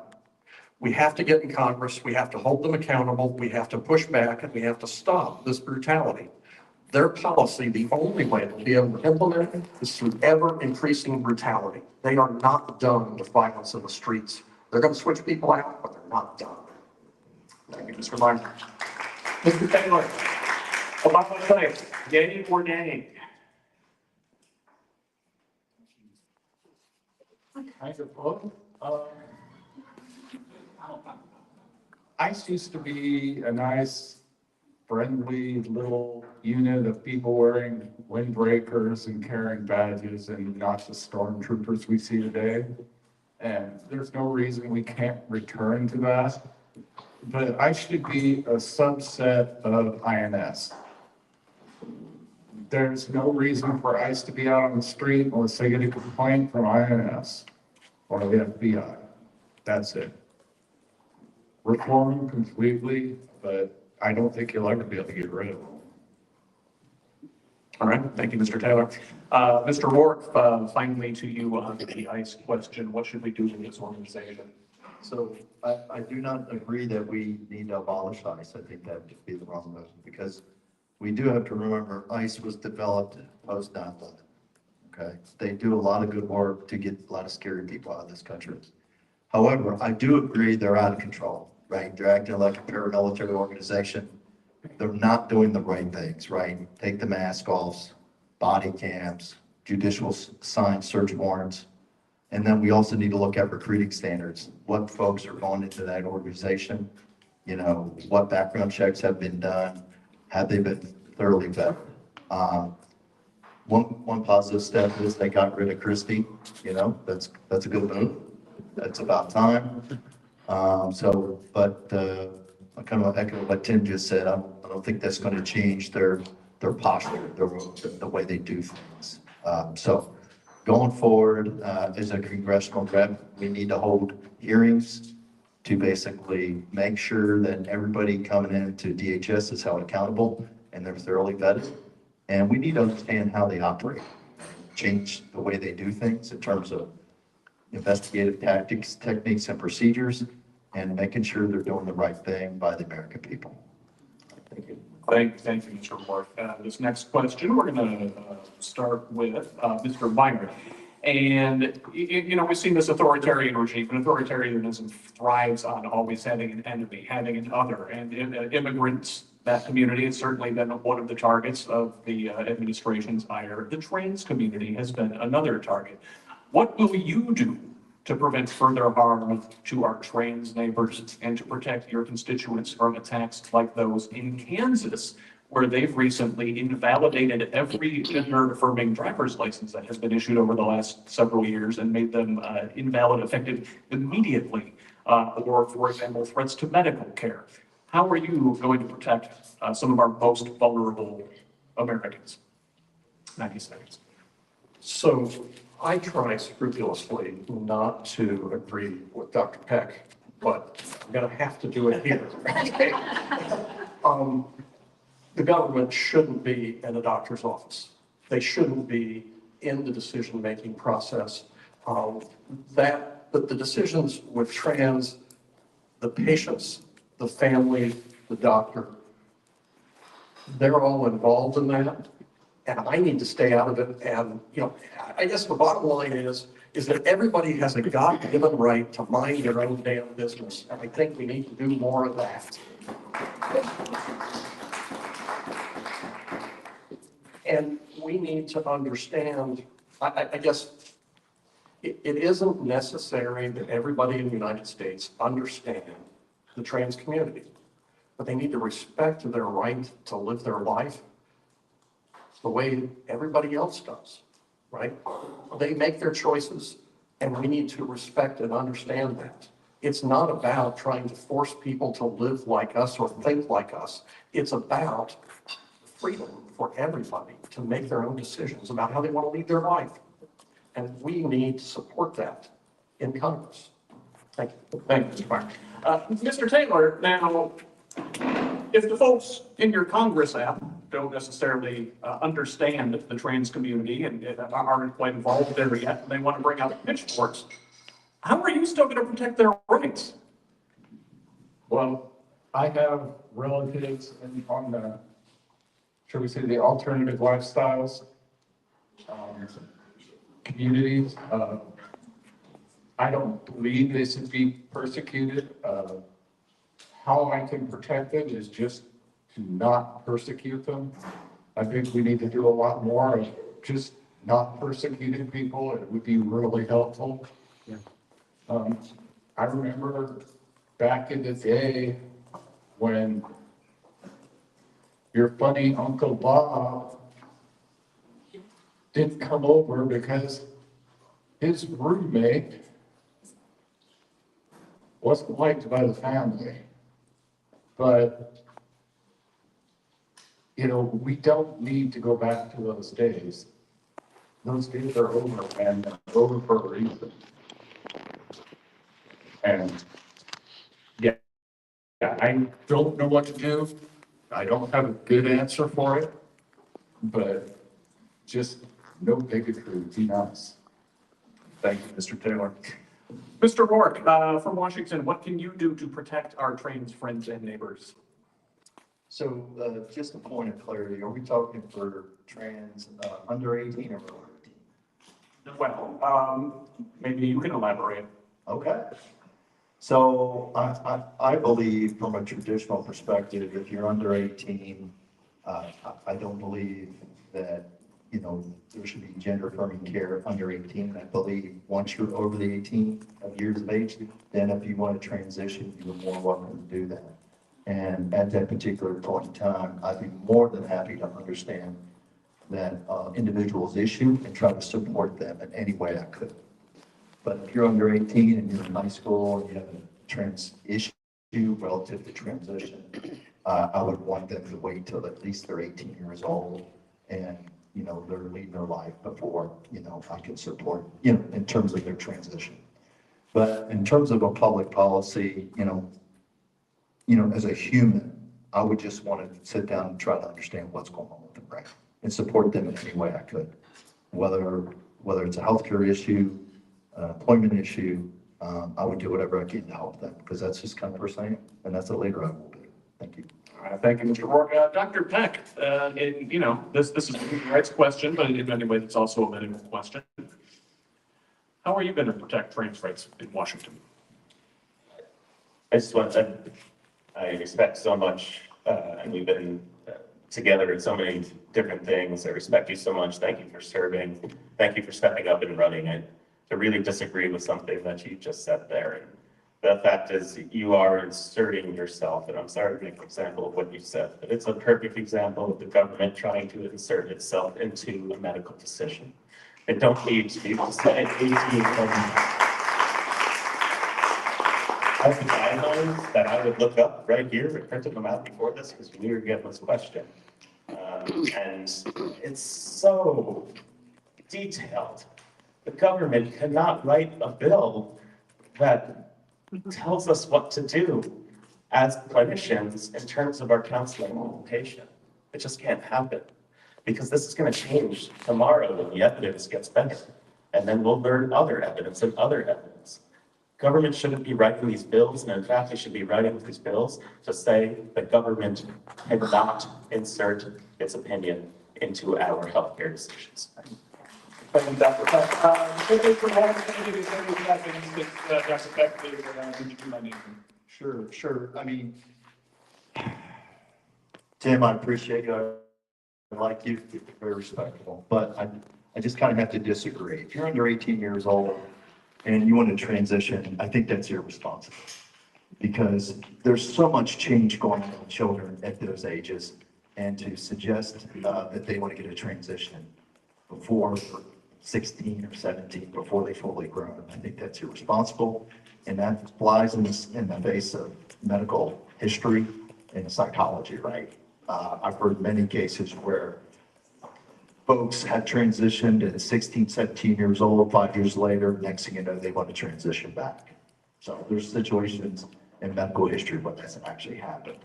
We have to get in Congress, we have to hold them accountable, we have to push back, and we have to stop this brutality. Their policy, the only way to be able to implement it is through ever increasing brutality. They are not done with violence in the streets. They're going to switch people out, but they're not done. Thank you, Mr. Meyer. Mr. Taylor, about my place, yay or nay? Kind of both. ICE used to be a nice, friendly little unit of people wearing windbreakers and carrying badges, and not the stormtroopers we see today. And there's no reason we can't return to that. But ICE should be a subset of INS. There's no reason for ICE to be out on the street unless they get a complaint from INS or the FBI. That's it. Reform them completely, but I don't think you'll ever be able to get rid of them. All right, thank you, Mr. Taylor. Mr. Roark, finally to you on the ICE question. What should we do with this organization? So I do not agree that we need to abolish ICE. I think that would be the wrong move, because we do have to remember ICE was developed post 9/11. Okay, they do a lot of good work to get a lot of scary people out of this country. However, I do agree they're out of control, right? They're acting like a paramilitary organization. They're not doing the right things, right? Take the mask off, body cams, judicial signed search warrants. And then we also need to look at recruiting standards. What folks are going into that organization? You know, what background checks have been done? Have they been thoroughly vetted? One positive step is they got rid of Christie. You know, that's a good move. That's about time. I kind of echo what Tim just said. I don't think that's going to change their posture, the way they do things. Going forward, as a congressional rep, we need to hold hearings to basically make sure that everybody coming into DHS is held accountable and they're thoroughly vetted. And we need to understand how they operate, change the way they do things in terms of investigative tactics, techniques, and procedures, and making sure they're doing the right thing by the American people. Thank you. Thank you, Mr. Roark. This next question, we're going to start with Mr. Meyer. And, you know, we've seen this authoritarian regime, and authoritarianism thrives on always having an enemy, having an other, and immigrants that community has certainly been one of the targets of the administration's ire. The trans community has been another target. What will you do to prevent further harm to our trans neighbors and to protect your constituents from attacks like those in Kansas, where they've recently invalidated every gender-affirming driver's license that has been issued over the last several years and made them invalid, effective immediately, or, for example, threats to medical care? How are you going to protect some of our most vulnerable Americans? 90 seconds. So I try scrupulously not to agree with Dr. Peck, but I'm going to have to do it here. The government shouldn't be in a doctor's office. They shouldn't be in the decision-making process. But the decisions with trans, the patients, the family, the doctor, they're all involved in that. And I need to stay out of it. And, I guess the bottom line is that everybody has a God-given right to mind their own damn business. And I think we need to do more of that. And we need to understand, I guess, it isn't necessary that everybody in the United States understand the trans community, but they need to respect their right to live their life the way everybody else does, right? They make their choices, and we need to respect and understand that. It's not about trying to force people to live like us or think like us. It's about freedom for everybody to make their own decisions about how they want to lead their life. And we need to support that in Congress. Thank you. Thank you, Mr. Meyer. Mr. Taylor, now, if the folks in your Congress app don't necessarily understand the trans community and aren't quite involved there yet, and they want to bring out pitchforks, how are you still going to protect their rights? Well, I have relatives on the, shall we say, the alternative lifestyles communities. I don't believe they should be persecuted. How I can protect them is just to not persecute them. I think we need to do a lot more of just not persecuting people. It would be really helpful. Yeah. I remember back in the day when your funny Uncle Bob didn't come over because his roommate wasn't liked by the family. But, we don't need to go back to those days. Those days are over, and over for a reason. And yeah, I don't know what to do. I don't have a good answer for it, but just no bigotry, be nice. Thank you, Mr. Taylor. Mr. Roark, from Washington, what can you do to protect our trans friends and neighbors? So just a point of clarity, are we talking for trans under 18 or over 18? Well, maybe you can elaborate. Okay. So I believe from a traditional perspective, if you're under 18, I don't believe that, there should be gender affirming care under 18. I believe once you're over the 18 years of age, then if you want to transition, you're more welcome to do that. And at that particular point in time, I'd be more than happy to understand that individual's issue and try to support them in any way I could. But if you're under 18 and you're in high school and you have a trans issue relative to transition, I would want them to wait till at least they're 18 years old and, they're leading their life before, I can support, in terms of their transition. But in terms of a public policy, as a human, I would just want to sit down and try to understand what's going on with them, right? And support them in any way I could. Whether it's a healthcare issue, an employment issue, I would do whatever I can to help them because that's just kind of person I am, and that's the leader I will be. Thank you. All right, thank you, Mr. Roark. Dr. Peck, this is a human rights question, but in many ways, it's also a medical question. How are you going to protect trans rights in Washington? I respect so much and we've been together in so many different things. I respect you so much. Thank you for serving. Thank you for stepping up and running. I really disagree with something that you just said there. And the fact is, you are inserting yourself, and I'm sorry to make an example of what you said, but it's a perfect example of the government trying to insert itself into a medical decision. They don't need to say 18 I have the guidelines that I would look up right here. I printed them out before this because we were getting this question. And it's so detailed. The government cannot write a bill that tells us what to do as clinicians in terms of our counseling with the patient. It just can't happen because this is going to change tomorrow when the evidence gets better. And then we'll learn other evidence and other evidence. Government shouldn't be writing these bills, and in fact, they should be writing these bills to say the government cannot insert its opinion into our healthcare decisions. Thank you, Dr. Peck. Dr. Peck, please, introduce my name. Sure. I mean, Tim, I appreciate you. I like you, you're very respectful, but I just kind of have to disagree. If you're under 18 years old and you want to transition, I think that's irresponsible because there's so much change going on with children at those ages, and to suggest that they want to get a transition before 16 or 17, before they fully grown, I think that's irresponsible, and that flies in the face of medical history and psychology, right? I've heard many cases where folks had transitioned at 16, 17 years old, 5 years later, next thing you know, they want to transition back. So there's situations in medical history where that's actually happened.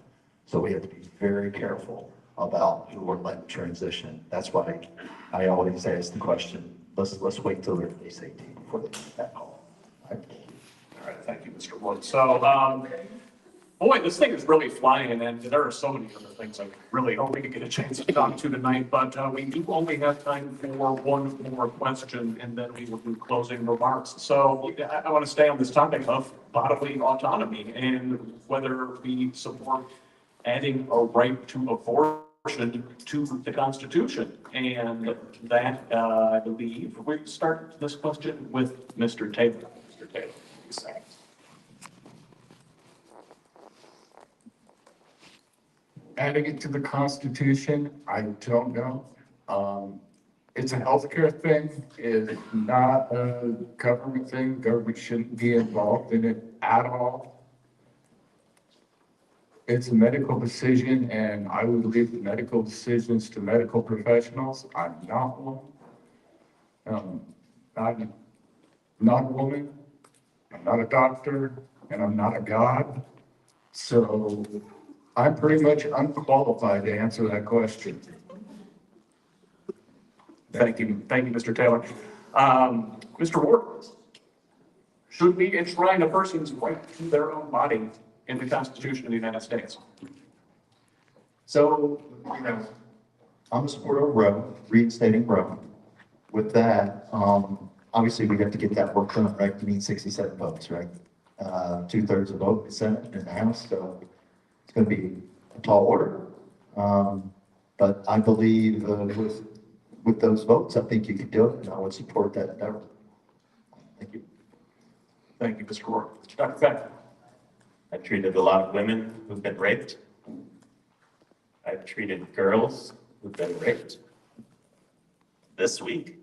So we have to be very careful about who we're letting transition. That's why I always ask the question, let's wait till they're at least 18 before they make that call. All right, thank you, Mr. Wood. So, boy, this thing is really flying, and there are so many other things I really hope we can get a chance to talk to tonight, but we do only have time for one more question, and then we will do closing remarks. So I want to stay on this topic of bodily autonomy and whether we support adding a right to abortion to the Constitution. And that, I believe, we start this question with Mr. Taylor. Mr. Taylor, please. Adding it to the Constitution, I don't know. It's a healthcare thing. It's not a government thing. Government shouldn't be involved in it at all. It's a medical decision, and I would leave the medical decisions to medical professionals. I'm not one. I'm not a woman. I'm not a doctor, and I'm not a god. So I'm pretty much unqualified to answer that question. Thank you, Mr. Taylor. Mr. Roark, should we enshrine a person's right to their own body in the Constitution of the United States? So, I'm a supporter of Roe, reinstating Roe. With that, obviously we have to get that work done, right? You need 67 votes, right? 2/3 of vote in the Senate and the House, so it's going to be a tall order. But I believe with those votes, I think you can do it, and I would support that endeavor. Thank you. Thank you, Mr. Roark. Dr. Peck. I've treated a lot of women who've been raped. I've treated girls who've been raped this week.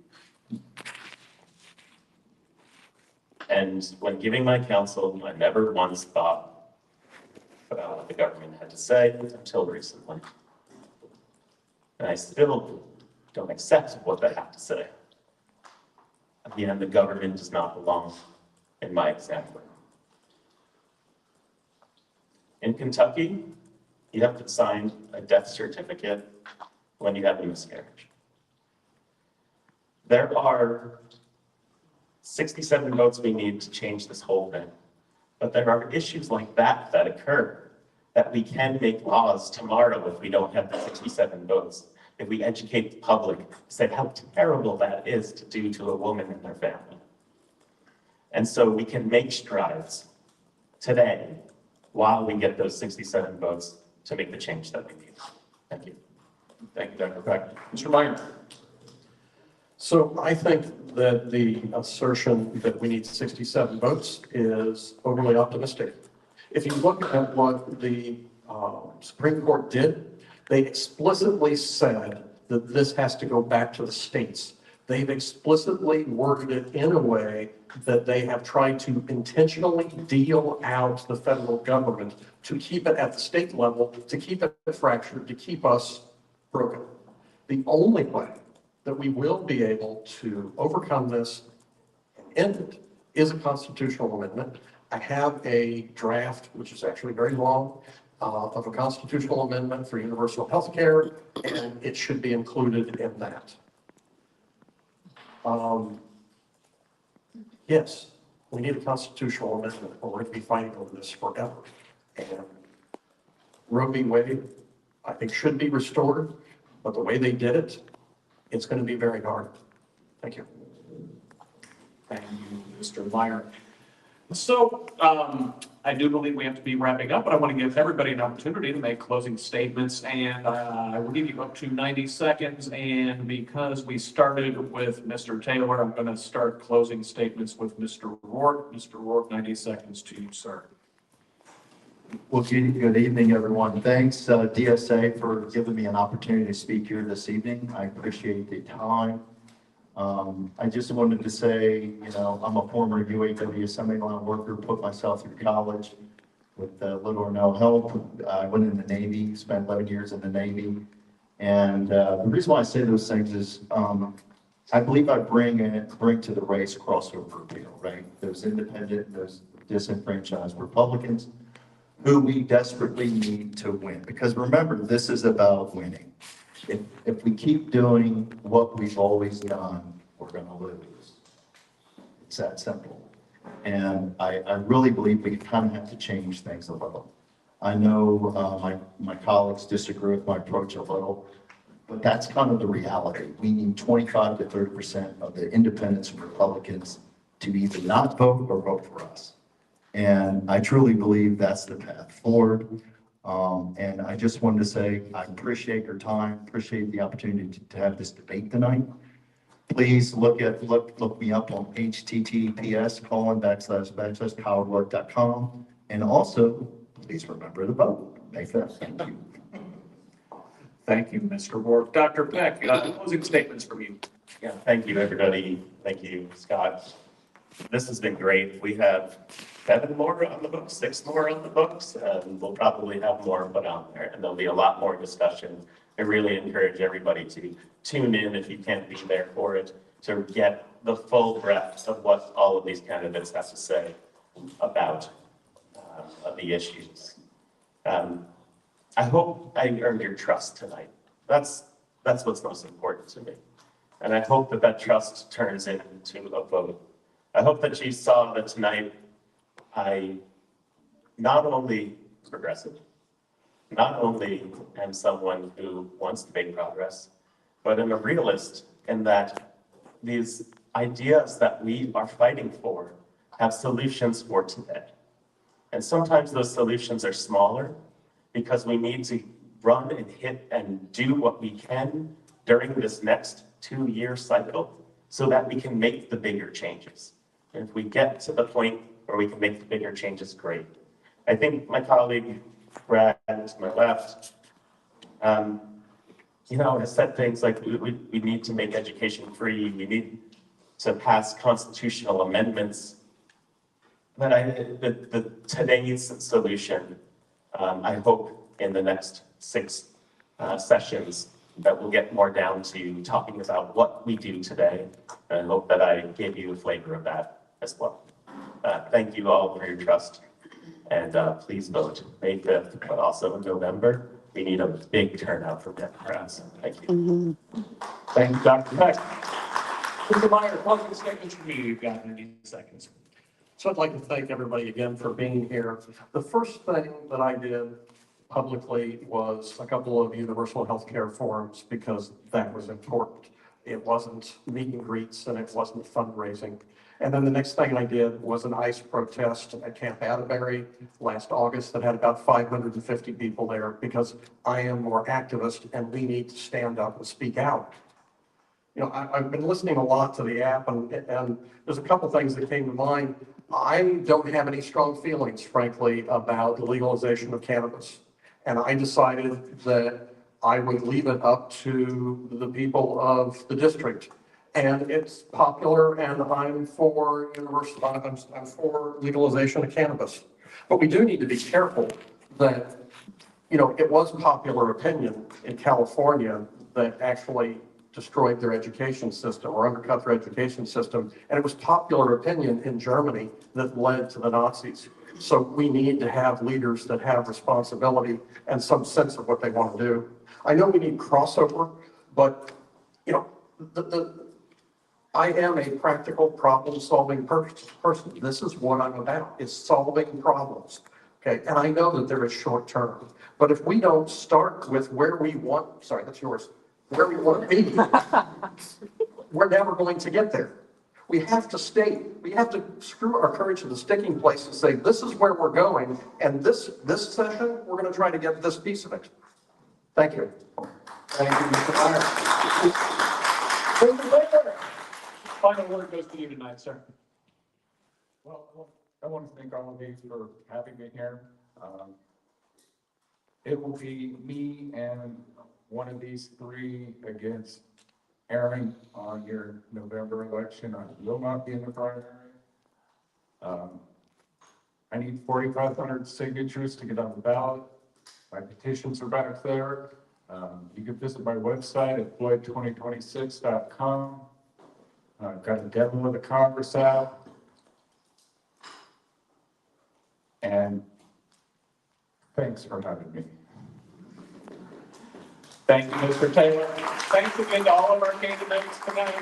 And when giving my counsel, I never once thought about what the government had to say until recently. And I still don't accept what they have to say. Again, the government does not belong in my example. In Kentucky, you have to sign a death certificate when you have a miscarriage. There are 67 votes we need to change this whole thing. But there are issues like that that occur that we can make laws tomorrow if we don't have the 67 votes. If we educate the public, say how terrible that is to do to a woman and their family. And so we can make strides today while we get those 67 votes to make the change that we need. Thank you. Thank you, Dr. Peck. Mr. Meyer? So I think that the assertion that we need 67 votes is overly optimistic. If you look at what the Supreme Court did, they explicitly said that this has to go back to the states. They've explicitly worded it in a way that they have tried to intentionally deal out the federal government to keep it at the state level, to keep it fractured, to keep us broken. The only way that we will be able to overcome this and end it is a constitutional amendment. I have a draft, which is actually very long, of a constitutional amendment for universal health care, and it should be included in that. Yes, we need a constitutional amendment, or we're going to be fighting over this forever. And Roe v. Wade, I think, should be restored, but the way they did it, it's going to be very hard. Thank you. Thank you, Mr. Meyer. So I do believe we have to be wrapping up, but I want to give everybody an opportunity to make closing statements, and I will give you up to 90 seconds. And because we started with Mr. Taylor, I'm going to start closing statements with Mr. Roark. Mr. Roark, 90 seconds to you, sir. Well, good evening, everyone. Thanks, DSA, for giving me an opportunity to speak here this evening. I appreciate the time. I just wanted to say, you know, I'm a former UAW assembly line worker, put myself through college with little or no help. I went in the Navy, spent 11 years in the Navy. And the reason why I say those things is I believe I bring to the race crossover appeal, right? Those independent, those disenfranchised Republicans who we desperately need to win. Because remember, this is about winning. If we keep doing what we've always done, we're going to lose. It's that simple. And I really believe we kind of have to change things a little. I know my colleagues disagree with my approach a little, but that's kind of the reality. We need 25 to 30% of the independents and Republicans to either not vote or vote for us. And I truly believe that's the path forward. And I just wanted to say, I appreciate your time, appreciate the opportunity to have this debate tonight. Please look me up on https://KeilRoark.com. And also, please remember to vote. May 5th. Thank you. Thank you, Mr. Roark. Dr. Peck, closing statements from you. Yeah, thank you, everybody. Thank you, Scott. This has been great. We have 7 more on the books, 6 more on the books, and we'll probably have more put on there, and there'll be a lot more discussion. I really encourage everybody to tune in if you can't be there for it, to get the full breadth of what all of these candidates have to say about the issues. I hope I earned your trust tonight. That's what's most important to me. And I hope that trust turns into a vote. I hope that you saw that tonight I not only progressive, not only am someone who wants to make progress, but I'm a realist in that these ideas that we are fighting for have solutions for today. And sometimes those solutions are smaller because we need to run and hit and do what we can during this next 2-year cycle so that we can make the bigger changes. And if we get to the point where we can make the bigger changes, great. I think my colleague, Brad, to my left, has said things like we need to make education free, we need to pass constitutional amendments. But today's solution, I hope in the next 6 sessions that we'll get more down to talking about what we do today. And I hope that I gave you a flavor of that as well. Thank you all for your trust. And please vote May 5th, but also in November. We need a big turnout from Democrats. Thank you. Thank you, Dr. Peck. Mr. Meyer, closing statements from you. You've got 90 seconds. So I'd like to thank everybody again for being here. The first thing that I did publicly was a couple of universal health care forums because that was important. it wasn't meet and greets, and it wasn't fundraising. And then the next thing I did was an ICE protest at Camp Atterbury last August that had about 550 people there, because I am more activist and we need to stand up and speak out. You know, I've been listening a lot to the app, and there's a couple things that came to mind. I don't have any strong feelings, frankly, about the legalization of cannabis. And I decided that I would leave it up to the people of the district. And it's popular, and I'm for universal, I'm for legalization of cannabis. But we do need to be careful that, you know, it was popular opinion in California that actually destroyed their education system or undercut their education system. And it was popular opinion in Germany that led to the Nazis. So we need to have leaders that have responsibility and some sense of what they want to do. I know we need crossover, but, you know, I am a practical problem-solving person. This is what I'm about, is solving problems. Okay, and I know that there is short term, but if we don't start with where we want, sorry, that's yours, where we want to be, we're never going to get there. We have to we have to screw our courage to the sticking place and say, this is where we're going, and this session, we're going to try to get this piece of it. Thank you. Thank you, Mr. Meyer. Mr. Meyer, final word goes to you tonight, sir. Well, I want to thank all of you for having me here. It will be me and one of these three against Aaron on your November election. I will not be in the primary. I need 4,500 signatures to get on the ballot. My petitions are back there. You can visit my website at floyd2026.com. I've got a demo of the Congress app. And thanks for having me. Thank you, Mr. Taylor. Thanks again to all of our candidates tonight.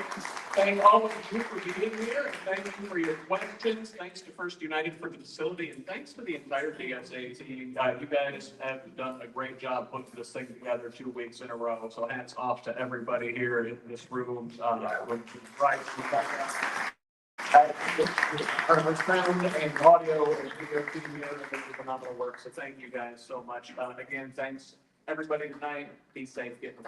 Thank all of you for being here, and thank you for your questions. Thanks to First United for the facility, and thanks to the entire DSA team. You guys have done a great job putting this thing together 2 weeks in a row. So hats off to everybody here in this room. Right. Our sound and audio and video team here did phenomenal work. So thank you guys so much. Again, thanks everybody tonight. Be safe, get the